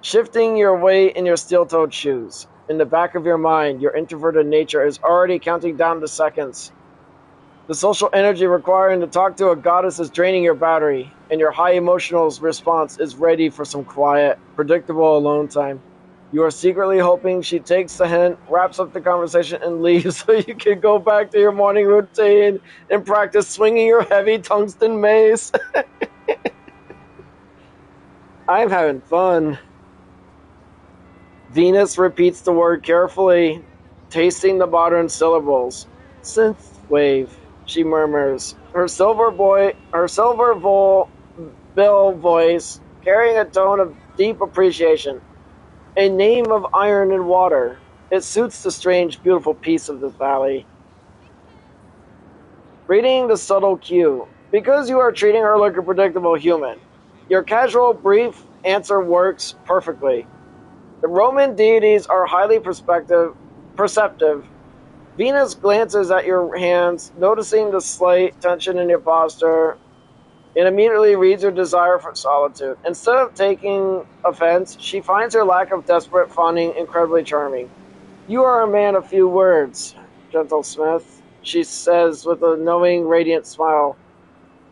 shifting your weight in your steel-toed shoes. In the back of your mind, your introverted nature is already counting down the seconds. The social energy requiring to talk to a goddess is draining your battery, and your high emotional response is ready for some quiet, predictable alone time. You are secretly hoping she takes the hint, wraps up the conversation, and leaves so you can go back to your morning routine and practice swinging your heavy tungsten mace. I'm having fun. Venus repeats the word carefully, tasting the modern syllables. Synthwave, she murmurs, her silver bill voice carrying a tone of deep appreciation. A name of iron and water. It suits the strange, beautiful peace of this valley. Reading the subtle cue. Because you are treating her like a predictable human, your casual, brief answer works perfectly. The Roman deities are highly perceptive. Venus glances at your hands, noticing the slight tension in your posture, and immediately reads your desire for solitude. Instead of taking offense, she finds your lack of desperate fawning incredibly charming. You are a man of few words, gentle Smith, she says with a knowing, radiant smile,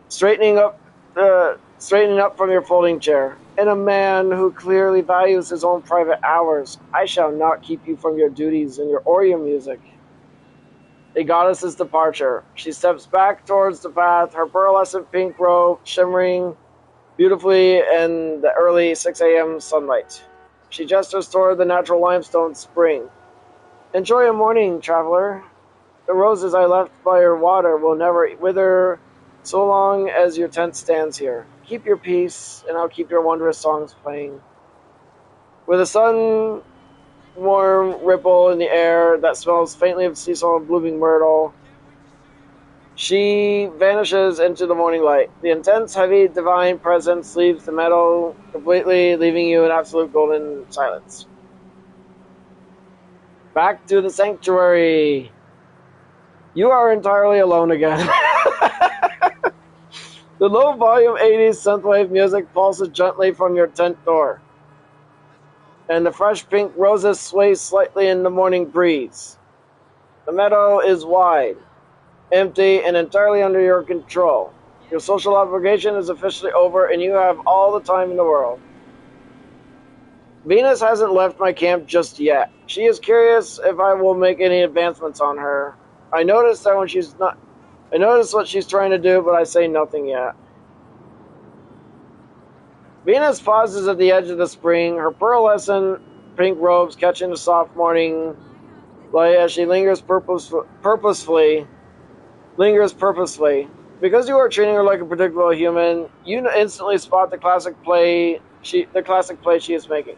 straightening up from your folding chair. And a man who clearly values his own private hours. I shall not keep you from your duties or your music. A goddess's departure. She steps back towards the path, her pearlescent pink robe shimmering beautifully in the early 6 a.m. sunlight. She gestures toward the natural limestone spring. Enjoy a morning, traveler. The roses I left by your water will never wither so long as your tent stands here. Keep your peace, and I'll keep your wondrous songs playing. With a sun warm ripple in the air that smells faintly of sea salt and blooming myrtle, she vanishes into the morning light. The intense, heavy, divine presence leaves the meadow completely, leaving you in absolute golden silence. Back to the sanctuary. You are entirely alone again. The low-volume 80s synthwave music pulses gently from your tent door, and the fresh pink roses sway slightly in the morning breeze. The meadow is wide, empty, and entirely under your control. Your social obligation is officially over, and you have all the time in the world. Venus hasn't left my camp just yet. She is curious if I will make any advancements on her. I notice what she's trying to do, but I say nothing yet. Venus pauses at the edge of the spring, her pearlescent pink robes catching the soft morning light as she lingers purposefully. Because you are treating her like a predictable human, you instantly spot the classic play she is making.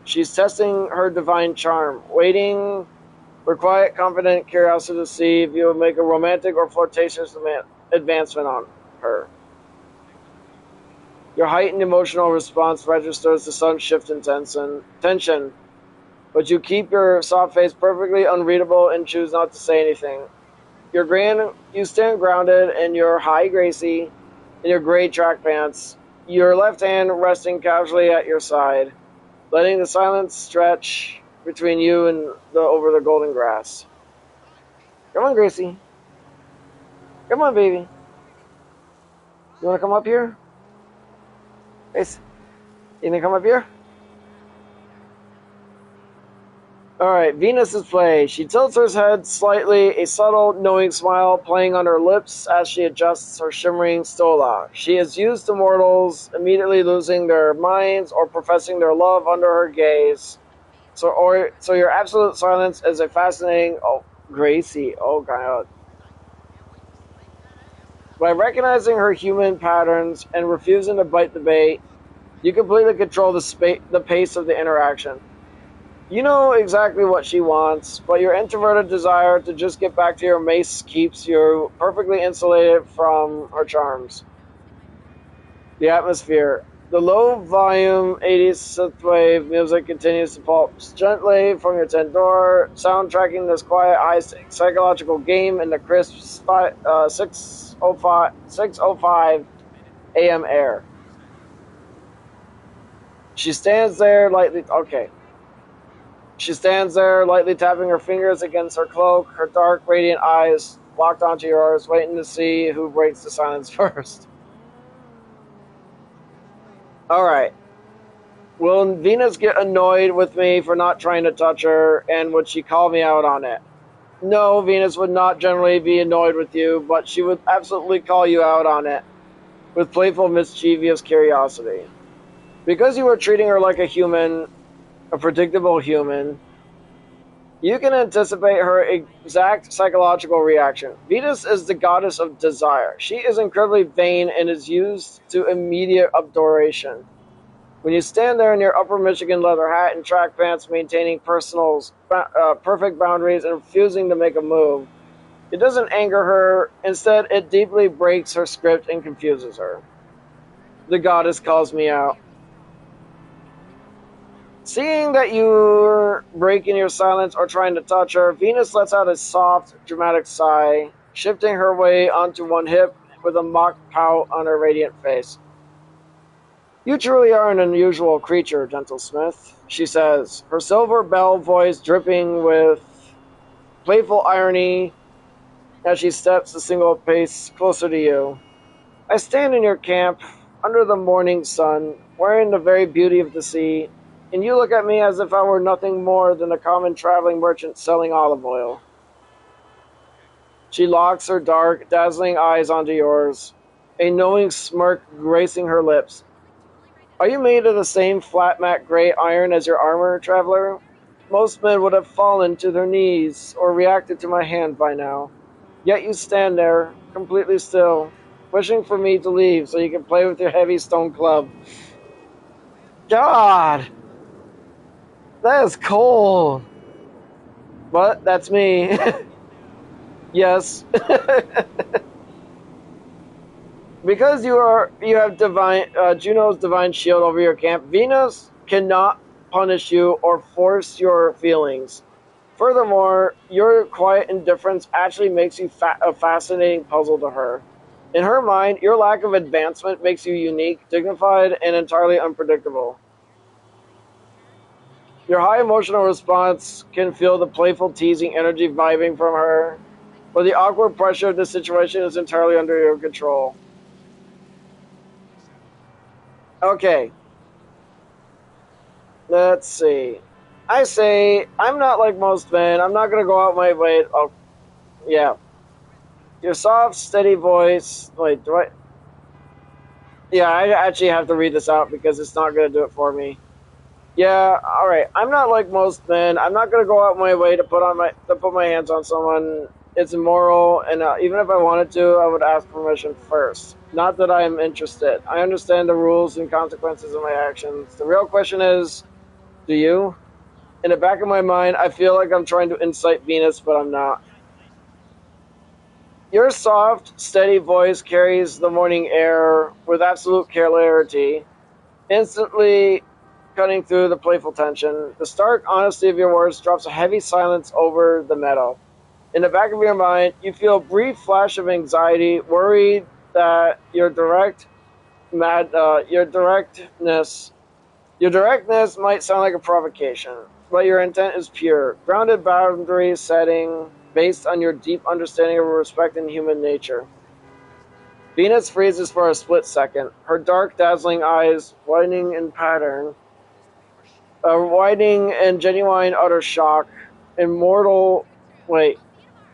She's testing her divine charm, waiting for quiet, confident curiosity to see if you will make a romantic or flirtatious advancement on her. Your heightened emotional response registers the sudden shift in tension, but you keep your soft face perfectly unreadable and choose not to say anything. You stand grounded in your high Gracie, in your gray track pants, your left hand resting casually at your side, letting the silence stretch between you and over the golden grass. Come on, Gracie. Come on, baby. You want to come up here? Grace, you gonna come up here? Alright, Venus's play. She tilts her head slightly, a subtle, knowing smile playing on her lips as she adjusts her shimmering stola. She is used to mortals immediately losing their minds or professing their love under her gaze. So your absolute silence is a fascinating... Oh, Gracie. Oh, God. By recognizing her human patterns and refusing to bite the bait, you completely control the pace of the interaction. You know exactly what she wants, but your introverted desire to just get back to your mace keeps you perfectly insulated from her charms. The atmosphere. The low-volume 80s synthwave music continues to pulse gently from your tent door, soundtracking this quiet, psychological game in the crisp 6:05 a.m. air. She stands there lightly. Okay. She stands there, lightly tapping her fingers against her cloak, her dark, radiant eyes locked onto yours, waiting to see who breaks the silence first. Alright. Will Venus get annoyed with me for not trying to touch her, and would she call me out on it? No, Venus would not generally be annoyed with you, but she would absolutely call you out on it, with playful, mischievous curiosity. Because you were treating her like a human, a predictable human, you can anticipate her exact psychological reaction. Venus is the goddess of desire. She is incredibly vain and is used to immediate adoration. When you stand there in your Upper Michigan leather hat and track pants, maintaining perfect boundaries and refusing to make a move, it doesn't anger her. Instead, it deeply breaks her script and confuses her. The goddess calls me out. Seeing that you're breaking your silence or trying to touch her, Venus lets out a soft, dramatic sigh, shifting her weight onto one hip with a mock pout on her radiant face. You truly are an unusual creature, gentle smith, she says, her silver bell voice dripping with playful irony as she steps a single pace closer to you. I stand in your camp, under the morning sun, wearing the very beauty of the sea, and you look at me as if I were nothing more than a common traveling merchant selling olive oil. She locks her dark, dazzling eyes onto yours, a knowing smirk gracing her lips. Are you made of the same flat matte gray iron as your armor, traveler? Most men would have fallen to their knees or reacted to my hand by now. Yet you stand there, completely still, wishing for me to leave so you can play with your heavy stone club. God! That is cold. But that's me. Yes. Because you have divine Juno's divine shield over your camp, Venus cannot punish you or force your feelings. Furthermore, your quiet indifference actually makes you a fascinating puzzle to her. In her mind, your lack of advancement makes you unique, dignified, and entirely unpredictable. Your high emotional response can feel the playful, teasing energy vibing from her, but the awkward pressure of the situation is entirely under your control. Okay. Let's see. I say, I'm not like most men. I'm not going to go out my way. Oh, yeah. Your soft, steady voice. Wait, do I? Yeah, I actually have to read this out because it's not going to do it for me. Yeah, all right. I'm not like most men. I'm not going to go out my way to put my hands on someone. It's immoral, and even if I wanted to, I would ask permission first. Not that I am interested. I understand the rules and consequences of my actions. The real question is, do you? In the back of my mind, I feel like I'm trying to incite Venus, but I'm not. Your soft, steady voice carries the morning air with absolute clarity, instantly cutting through the playful tension. The stark honesty of your words drops a heavy silence over the meadow. In the back of your mind, you feel a brief flash of anxiety, worried that your directness might sound like a provocation, but your intent is pure, grounded boundary setting based on your deep understanding of respect in human nature. Venus freezes for a split second, her dark, dazzling eyes widening in genuine utter shock.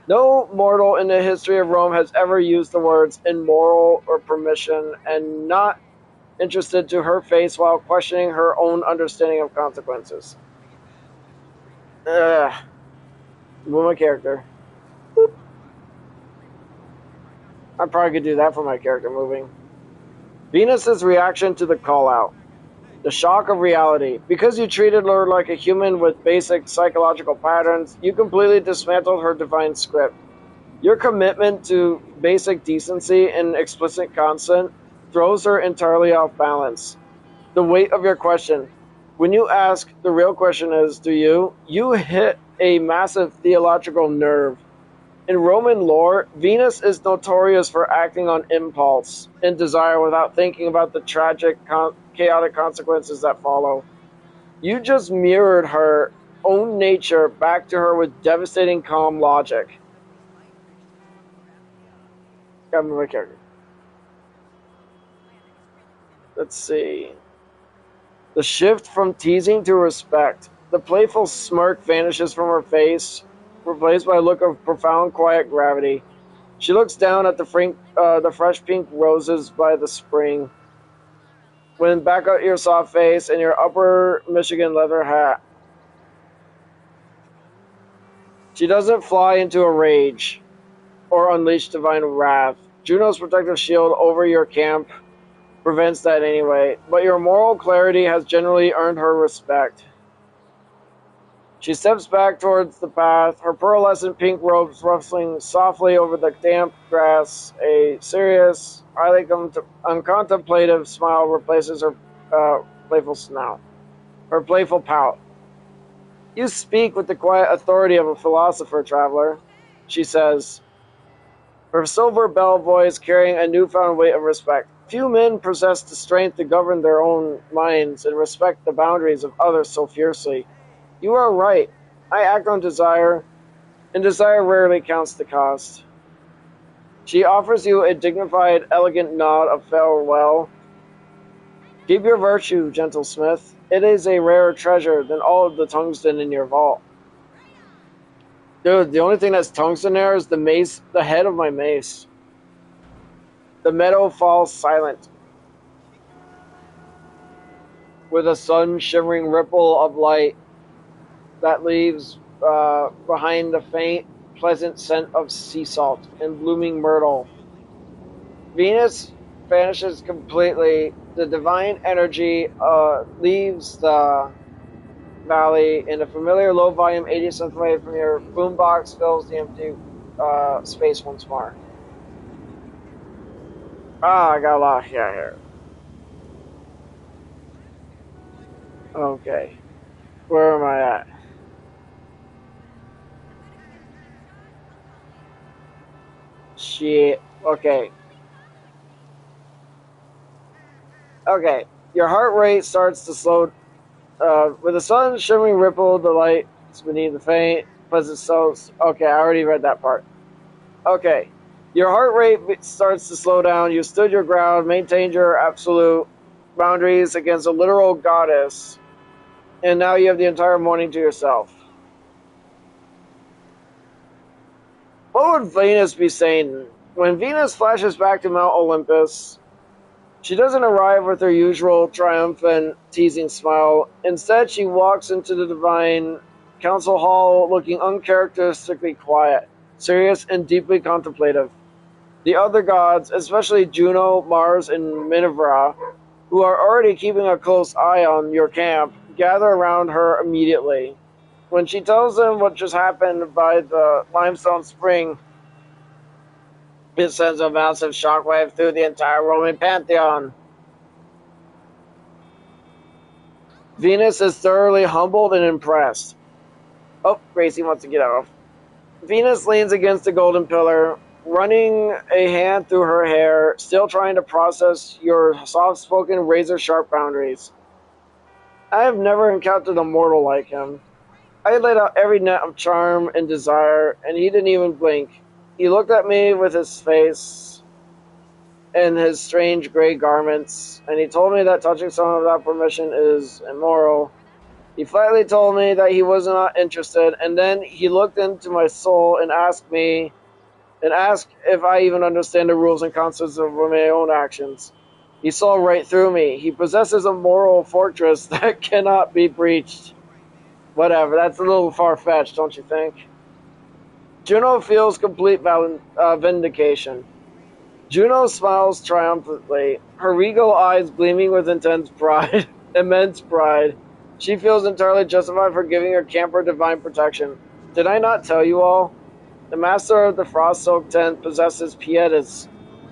No mortal in the history of Rome has ever used the words immoral or permission, and not interested to her face while questioning her own understanding of consequences. Move my character. Boop. I probably could do that for my character moving. Venus's reaction to the call out. The shock of reality. Because you treated her like a human with basic psychological patterns, you completely dismantled her divine script. Your commitment to basic decency and explicit consent throws her entirely off balance. The weight of your question. When you ask, the real question is, do you? You hit a massive theological nerve. In Roman lore, Venus is notorious for acting on impulse and desire without thinking about the tragic chaotic consequences that follow. You just mirrored her own nature back to her with devastating calm logic. Gotta move my character. Let's see. The shift from teasing to respect. The playful smirk vanishes from her face, replaced by a look of profound, quiet gravity. She looks down at the fresh pink roses by the spring, when back at your soft face and your upper Michigan leather hat. She doesn't fly into a rage or unleash divine wrath. Juno's protective shield over your camp prevents that anyway, but your moral clarity has generally earned her respect. She steps back towards the path, her pearlescent pink robes rustling softly over the damp grass. A serious, highly contemplative smile replaces her playful snout, her playful pout. You speak with the quiet authority of a philosopher, traveler, she says, her silver bell voice carrying a newfound weight of respect. Few men possess the strength to govern their own minds and respect the boundaries of others so fiercely. You are right. I act on desire, and desire rarely counts the cost. She offers you a dignified, elegant nod of farewell. Keep your virtue, gentle smith. It is a rarer treasure than all of the tungsten in your vault. Dude, the only thing that's tungsten there is the mace, the head of my mace. The meadow falls silent, with a sun shimmering ripple of light that leaves behind the faint, pleasant scent of sea salt and blooming myrtle. Venus vanishes completely. The divine energy leaves the valley, and a familiar low-volume 80th wave from your boombox fills the empty space once more. I got a lot here. Okay. Where am I at? Shit. Okay. Okay. Your heart rate starts to slow. With the sun shimmering ripple, the lights beneath the faint, pleasant souls. Okay, I already read that part. Okay. Your heart rate starts to slow down. You stood your ground, maintained your absolute boundaries against a literal goddess, and now you have the entire morning to yourself. What would Venus be saying? When Venus flashes back to Mount Olympus, she doesn't arrive with her usual triumphant, teasing smile. Instead, she walks into the divine council hall looking uncharacteristically quiet, serious, and deeply contemplative. The other gods, especially Juno, Mars, and Minerva, who are already keeping a close eye on your camp, gather around her immediately. When she tells them what just happened by the limestone spring, it sends a massive shockwave through the entire Roman pantheon. Venus is thoroughly humbled and impressed. Oh, Gracie wants to get out. Venus leans against the golden pillar, running a hand through her hair, still trying to process your soft-spoken, razor-sharp boundaries. I have never encountered a mortal like him. I laid out every net of charm and desire, and he didn't even blink. He looked at me with his face and his strange gray garments, and he told me that touching someone without permission is immoral. He flatly told me that he was not interested, and then he looked into my soul and asked if I even understand the rules and consequences of my own actions. He saw right through me. He possesses a moral fortress that cannot be breached. Whatever, that's a little far-fetched, don't you think? Juno feels complete vindication. Juno smiles triumphantly, her regal eyes gleaming with intense pride, immense pride. She feels entirely justified for giving her camper divine protection. Did I not tell you all? The master of the frost-soaked tent possesses pietas,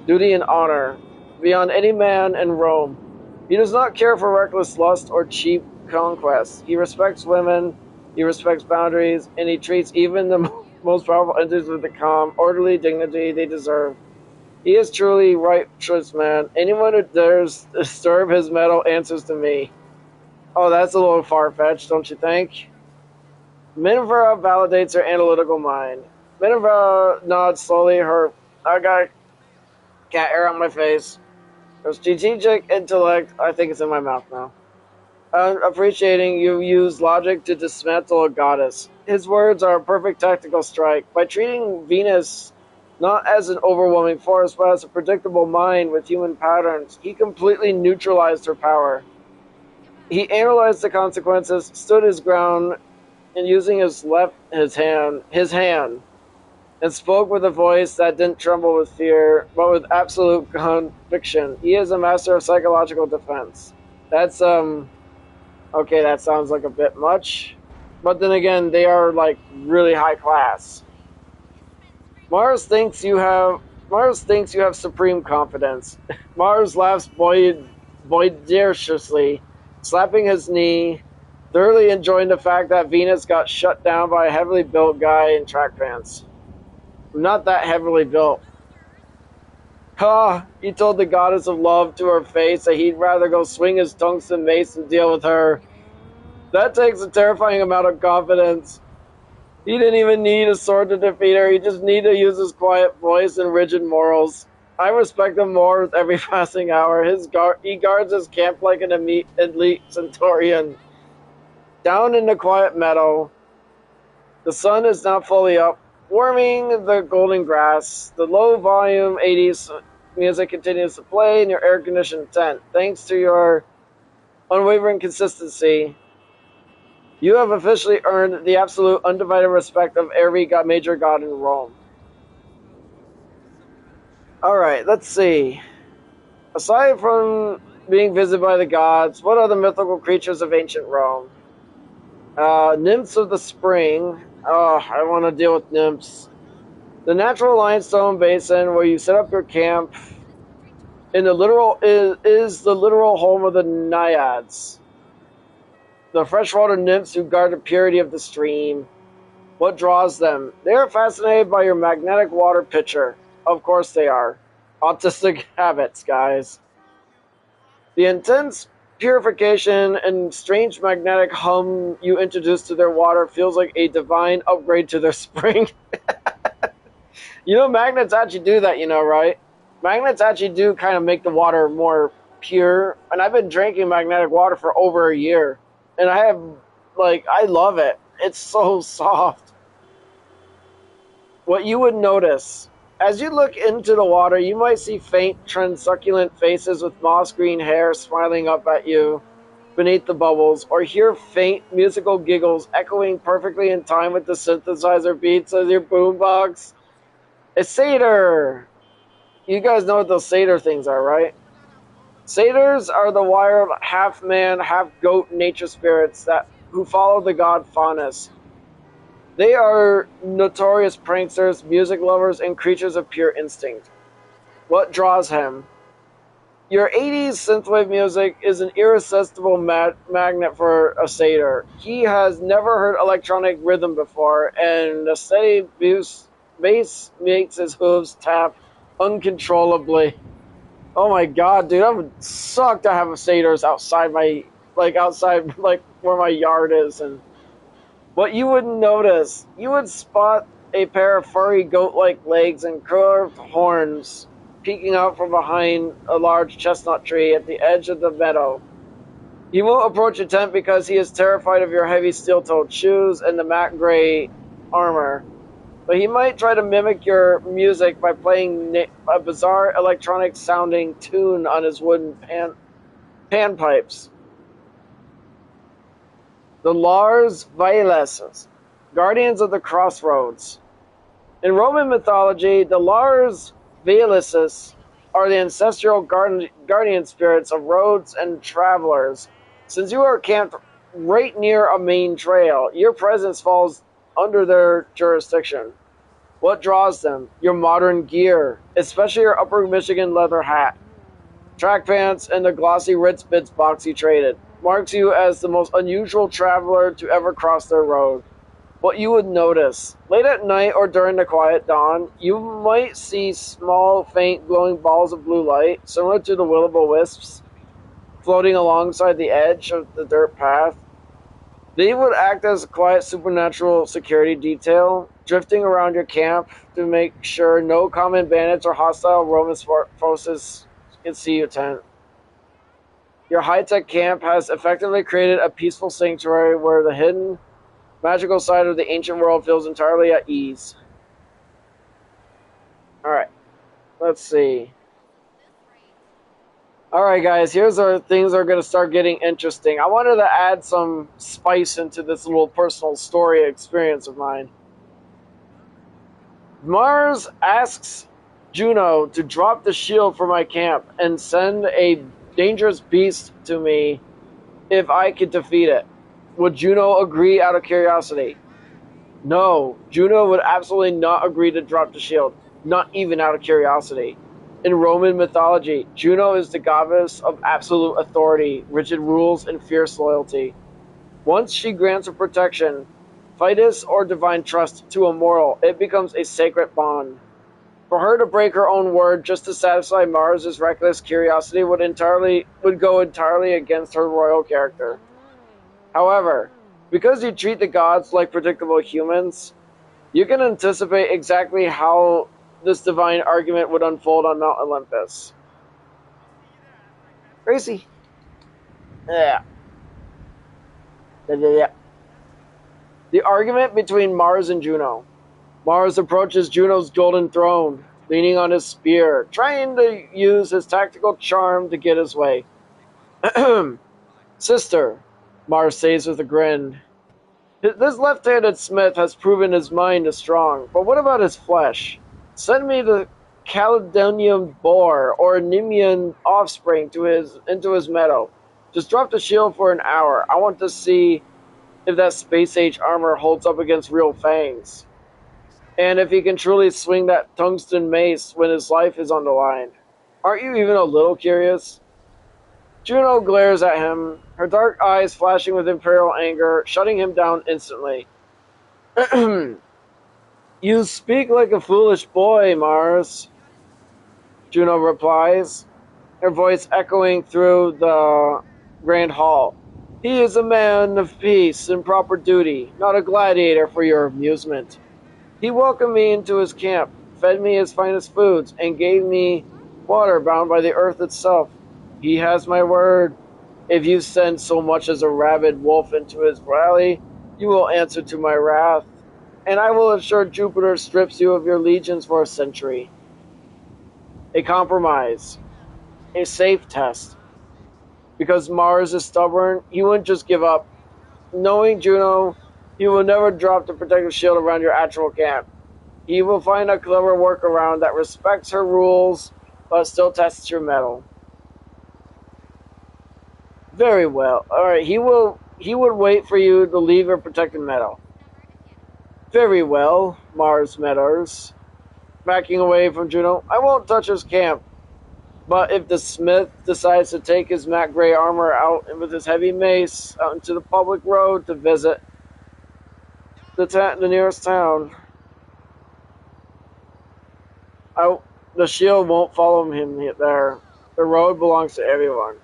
duty and honor, beyond any man in Rome. He does not care for reckless lust or cheap conquest. He respects women, he respects boundaries, and he treats even the most powerful entities with the calm, orderly dignity they deserve. He is truly righteous, man. Anyone who dares disturb his metal answers to me. Oh, that's a little far-fetched, don't you think? Minerva validates her analytical mind. Minerva nods slowly. I got cat hair on my face. Her strategic intellect, I think it's in my mouth now. Appreciating you use logic to dismantle a goddess. His words are a perfect tactical strike. By treating Venus not as an overwhelming force, but as a predictable mind with human patterns, he completely neutralized her power. He analyzed the consequences, stood his ground, and using his hand, and spoke with a voice that didn't tremble with fear, but with absolute conviction. He is a master of psychological defense. That's okay, that sounds like a bit much. But then again, they are like really high class. Mars thinks you have supreme confidence. Mars laughs boiderously, slapping his knee, thoroughly enjoying the fact that Venus got shut down by a heavily built guy in track pants. I'm not that heavily built. Ha! He told the goddess of love to her face that he'd rather go swing his tungsten mace than deal with her. That takes a terrifying amount of confidence. He didn't even need a sword to defeat her. He just needed to use his quiet voice and rigid morals. I respect him more with every passing hour. He guards his camp like an elite centurion. Down in the quiet meadow, the sun is now fully up, warming the golden grass. The low-volume 80s music continues to play in your air-conditioned tent. Thanks to your unwavering consistency, you have officially earned the absolute undivided respect of every major god in Rome. Alright, let's see. Aside from being visited by the gods, what are the mythical creatures of ancient Rome? Nymphs of the spring. Oh, I want to deal with nymphs. The natural limestone basin where you set up your camp is the literal home of the naiads. The freshwater nymphs who guard the purity of the stream. What draws them? They are fascinated by your magnetic water pitcher. Of course they are. Autistic habits, guys. The intense purification and strange magnetic hum you introduce to their water feels like a divine upgrade to their spring. You know, magnets actually do that, you know, right? Magnets actually do kind of make the water more pure. And I've been drinking magnetic water for over a year. And I love it. It's so soft. What you would notice. As you look into the water, you might see faint, transsucculent faces with moss green hair smiling up at you beneath the bubbles, or hear faint musical giggles echoing perfectly in time with the synthesizer beats of your boombox. A satyr! You guys know what those satyr things are, right? Satyrs are the wild half-man, half-goat nature spirits who follow the god Faunus. They are notorious pranksters, music lovers, and creatures of pure instinct. What draws him? Your 80s synthwave music is an irresistible magnet for a satyr. He has never heard electronic rhythm before, and the steady bass makes his hooves tap uncontrollably. Oh my god, dude, that would suck to have satyrs outside where my yard is. And what you would notice, you would spot a pair of furry goat-like legs and curved horns peeking out from behind a large chestnut tree at the edge of the meadow. He won't approach your tent because he is terrified of your heavy steel-toed shoes and the matte gray armor. But he might try to mimic your music by playing a bizarre electronic-sounding tune on his wooden panpipes. The Lars Vaileses, guardians of the crossroads. In Roman mythology, the Lars Vaileses are the ancestral guardian spirits of roads and travelers. Since you are camped right near a main trail, your presence falls under their jurisdiction. What draws them? Your modern gear, especially your Upper Michigan leather hat, track pants, and the glossy Ritz Bits box you traded, marks you as the most unusual traveler to ever cross their road. what you would notice. Late at night or during the quiet dawn, you might see small, faint, glowing balls of blue light, similar to the will-o'-the-wisps, floating alongside the edge of the dirt path. They would act as a quiet supernatural security detail, drifting around your camp to make sure no common bandits or hostile Roman forces can see your tent. Your high-tech camp has effectively created a peaceful sanctuary where the hidden, magical side of the ancient world feels entirely at ease. Alright, let's see. Alright guys, here's where things are going to start getting interesting. I wanted to add some spice into this little personal story experience of mine. Mars asks Juno to drop the shield for my camp and send a dangerous beast to me if I could defeat it. Would Juno agree out of curiosity? No, Juno would absolutely not agree to drop the shield, not even out of curiosity. In Roman mythology, Juno is the goddess of absolute authority, rigid rules, and fierce loyalty. Once she grants her protection, fides, or divine trust to a mortal, it becomes a sacred bond. For her to break her own word just to satisfy Mars' reckless curiosity would go entirely against her royal character. However, because you treat the gods like predictable humans, you can anticipate exactly how this divine argument would unfold on Mount Olympus. Gracie. Yeah. The argument between Mars and Juno. Mars approaches Juno's golden throne, leaning on his spear, trying to use his tactical charm to get his way. Sister, Mars says with a grin. This left-handed smith has proven his mind is strong, but what about his flesh? Send me the Caledonian boar or Nemean offspring into his meadow. Just drop the shield for an hour. I want to see if that space-age armor holds up against real fangs. And if he can truly swing that tungsten mace when his life is on the line. Aren't you even a little curious? Juno glares at him, her dark eyes flashing with imperial anger, shutting him down instantly. You speak like a foolish boy, Mars, Juno replies, her voice echoing through the grand hall. He is a man of peace and proper duty, not a gladiator for your amusement. He welcomed me into his camp, fed me his finest foods, and gave me water bound by the earth itself. He has my word. If you send so much as a rabid wolf into his valley, you will answer to my wrath, and I will ensure Jupiter strips you of your legions for a century. A compromise. A safe test. Because Mars is stubborn, he wouldn't just give up. Knowing Juno, he will never drop the protective shield around your actual camp. He will find a clever workaround that respects her rules, but still tests your mettle. Very well. Alright, he would wait for you to leave your protected meadow. Very well, Mars mutters, backing away from Juno. I won't touch his camp. But if the smith decides to take his matte gray armor out with his heavy mace out into the public road to visit the nearest town, the shield won't follow him there. The road belongs to everyone.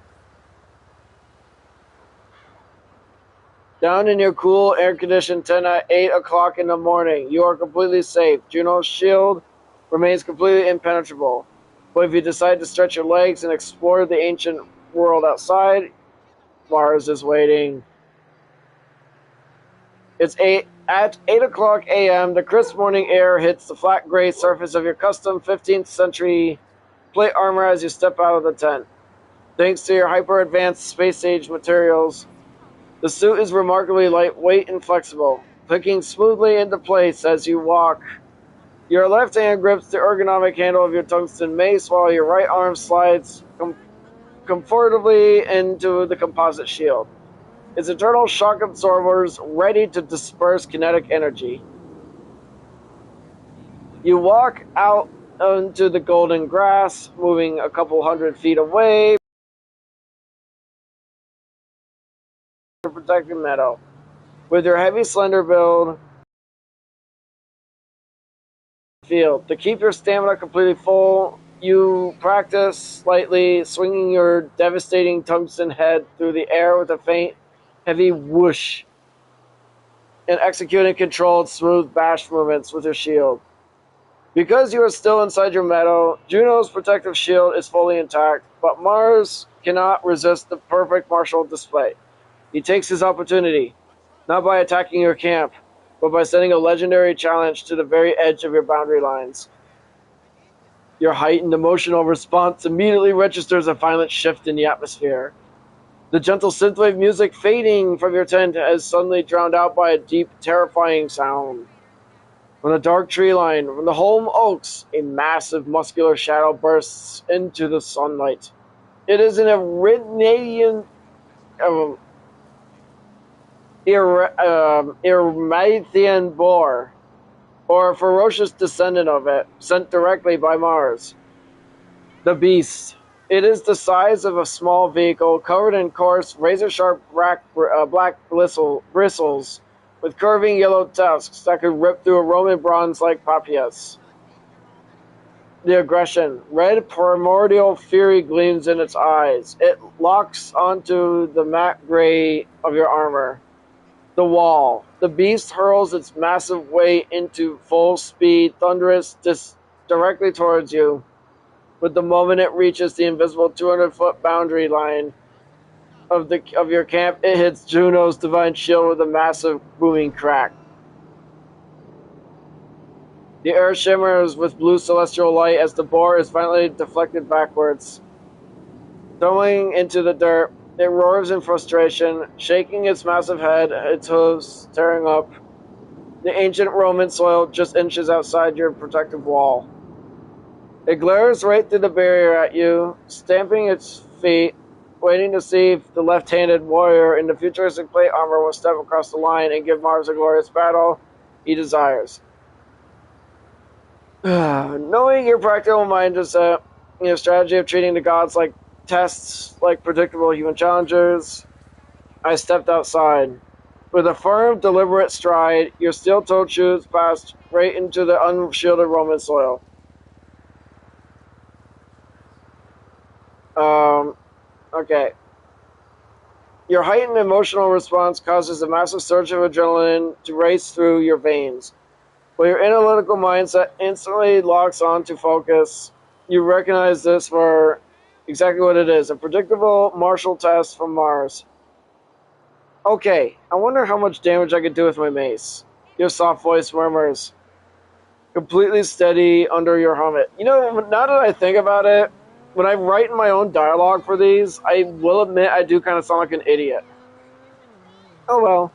Down in your cool, air-conditioned tent at 8 o'clock in the morning, you are completely safe. Juno's shield remains completely impenetrable. But if you decide to stretch your legs and explore the ancient world outside, Mars is waiting. It's at 8 o'clock a.m. The crisp morning air hits the flat gray surface of your custom 15th century plate armor as you step out of the tent. Thanks to your hyper-advanced space-age materials, the suit is remarkably lightweight and flexible, clicking smoothly into place as you walk. Your left hand grips the ergonomic handle of your tungsten mace while your right arm slides comfortably into the composite shield. Its internal shock absorbers ready to disperse kinetic energy. You walk out onto the golden grass, moving a couple 100 feet away from the protected meadow. With your heavy, slender build, field. To keep your stamina completely full, you practice slightly swinging your devastating tungsten head through the air with a faint, heavy whoosh and executing controlled, smooth bash movements with your shield. Because you are still inside your meadow, Juno's protective shield is fully intact, but Mars cannot resist the perfect martial display. He takes his opportunity, not by attacking your camp, but by setting a legendary challenge to the very edge of your boundary lines. Your heightened emotional response immediately registers a violent shift in the atmosphere. The gentle synthwave music fading from your tent is suddenly drowned out by a deep, terrifying sound. On a dark tree line from the home oaks, a massive muscular shadow bursts into the sunlight. It is an Ermathian boar, or a ferocious descendant of it, sent directly by Mars. The beast. It is the size of a small vehicle, covered in coarse, razor-sharp black bristles, with curving yellow tusks that could rip through a Roman bronze like papias. The aggression. Red primordial fury gleams in its eyes. It locks onto the matte gray of your armor. The wall. The beast hurls its massive weight into full speed, thunderous, directly towards you. But the moment it reaches the invisible 200-foot boundary line of your camp, it hits Juno's divine shield with a massive booming crack. The earth shimmers with blue celestial light as the boar is violently deflected backwards. Tumbling into the dirt, it roars in frustration, shaking its massive head, its hooves tearing up the ancient Roman soil just inches outside your protective wall. It glares right through the barrier at you, stamping its feet, waiting to see if the left-handed warrior in the futuristic plate armor will step across the line and give Mars a glorious battle he desires. Knowing your practical mindset, your strategy of treating the gods like tests, like predictable human challengers, I stepped outside. With a firm, deliberate stride, your steel-toed shoes passed right into the unshielded Roman soil. Okay. Your heightened emotional response causes a massive surge of adrenaline to race through your veins. While your analytical mindset instantly locks on to focus, you recognize this for exactly what it is, a predictable martial test from Mars. Okay, I wonder how much damage I could do with my mace. Your soft voice murmurs, completely steady under your helmet. You know, now that I think about it, when I write my own dialogue for these, I will admit I do kind of sound like an idiot. Oh well.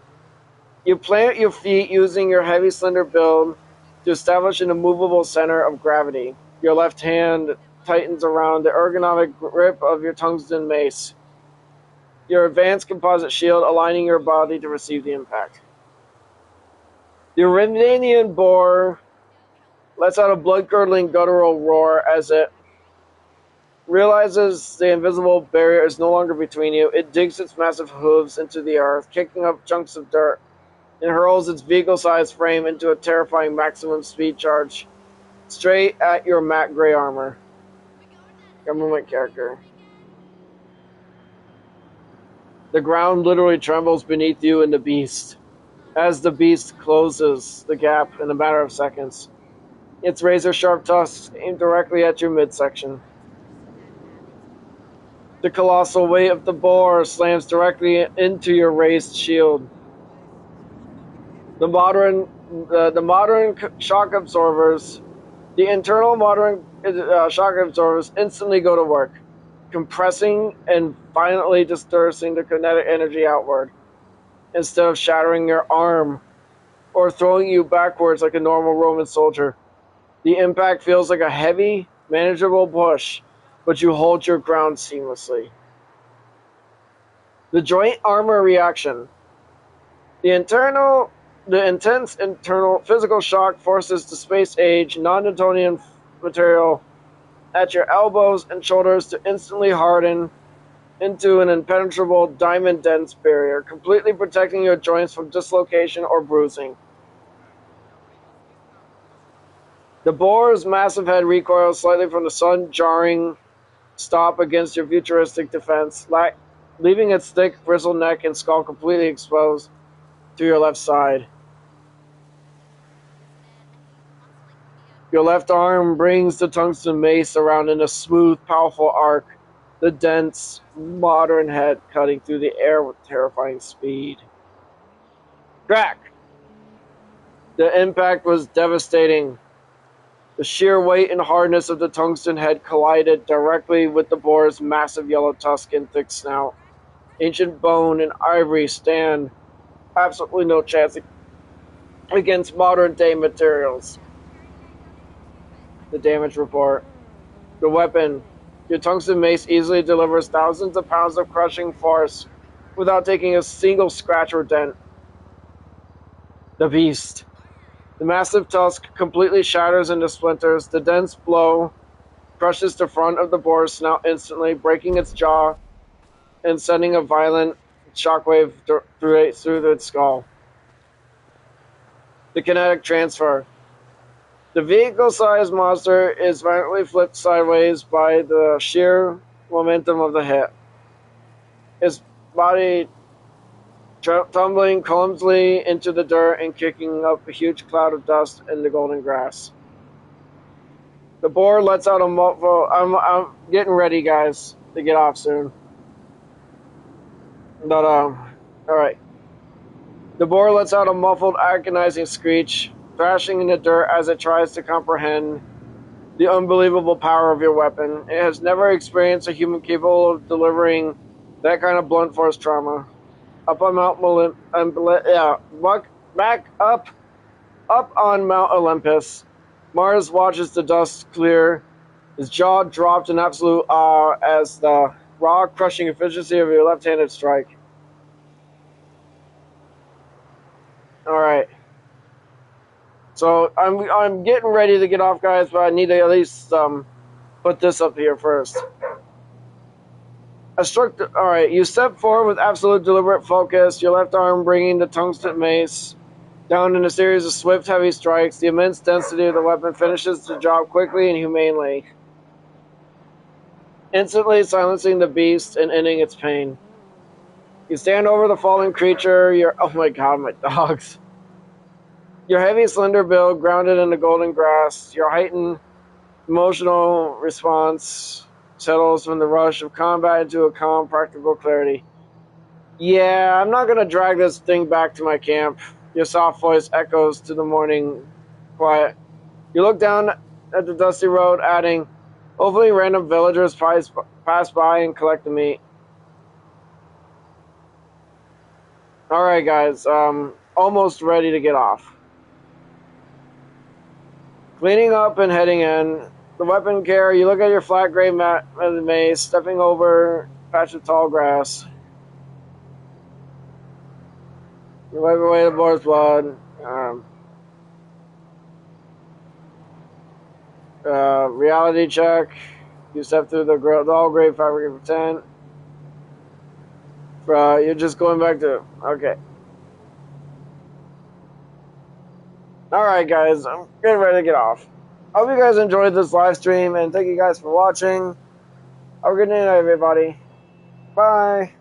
You plant your feet using your heavy, slender build to establish an immovable center of gravity. Your left hand tightens around the ergonomic grip of your tungsten mace. Your advanced composite shield aligning your body to receive the impact. The Iranian boar lets out a blood-curdling guttural roar as it realizes the invisible barrier is no longer between you. It digs its massive hooves into the earth, kicking up chunks of dirt, and hurls its vehicle-sized frame into a terrifying maximum speed charge straight at your matte gray armor. Government character. The ground literally trembles beneath you and the beast, as the beast closes the gap in a matter of seconds. Its razor-sharp tusks aim directly at your midsection. The colossal weight of the boar slams directly into your raised shield. The modern shock absorbers, the internal modern shock absorbers instantly go to work, compressing and violently dispersing the kinetic energy outward, instead of shattering your arm or throwing you backwards like a normal Roman soldier. The impact feels like a heavy, manageable push, but you hold your ground seamlessly. The joint armor reaction. The intense internal physical shock forces the space-age, non-Newtonian material at your elbows and shoulders to instantly harden into an impenetrable diamond-dense barrier, completely protecting your joints from dislocation or bruising. The boar's massive head recoils slightly from the sun-jarring stop against your futuristic defense, leaving its thick, bristled neck and skull completely exposed to your left side. Your left arm brings the tungsten mace around in a smooth, powerful arc, the dense, modern head cutting through the air with terrifying speed. Crack! The impact was devastating. The sheer weight and hardness of the tungsten head collided directly with the boar's massive yellow tusk and thick snout. Ancient bone and ivory stand absolutely no chance against modern-day materials. The damage report. The weapon. Your tungsten mace easily delivers thousands of pounds of crushing force without taking a single scratch or dent. The beast. The massive tusk completely shatters into splinters. The dense blow crushes the front of the boar's snout instantly, breaking its jaw and sending a violent shockwave through its skull. The kinetic transfer. The vehicle-sized monster is violently flipped sideways by the sheer momentum of the hit. Its body tumbling clumsily into the dirt and kicking up a huge cloud of dust in the golden grass. The boar lets out a muffled... I'm getting ready, guys, to get off soon. But, alright. The boar lets out a muffled, agonizing screech, thrashing in the dirt as it tries to comprehend the unbelievable power of your weapon. It has never experienced a human capable of delivering that kind of blunt force trauma. Up on Mount up on Mount Olympus, Mars watches the dust clear, his jaw dropped in absolute awe as the raw, crushing efficiency of your left-handed strike. All right. So I'm getting ready to get off, guys, but I need to at least put this up here first. All right, you step forward with absolute deliberate focus, your left arm bringing the tungsten mace down in a series of swift, heavy strikes. The immense density of the weapon finishes the job quickly and humanely, instantly silencing the beast and ending its pain. You stand over the fallen creature, oh my god, my dogs. Your heavy, slender build grounded in the golden grass, your heightened emotional response settles from the rush of combat into a calm, practical clarity. Yeah, I'm not going to drag this thing back to my camp. Your soft voice echoes to the morning quiet. You look down at the dusty road, adding, hopefully random villagers pass by and collect the meat. Alright, guys, almost ready to get off. Cleaning up and heading in. The weapon care, you look at your flat gray mace, stepping over a patch of tall grass. You wipe away the boar's blood. Reality check. You step through the dull gray fabric of tent. You're just going back to... Okay. Alright, guys. I'm getting ready to get off. I hope you guys enjoyed this live stream, and thank you guys for watching. Have a good night, everybody. Bye.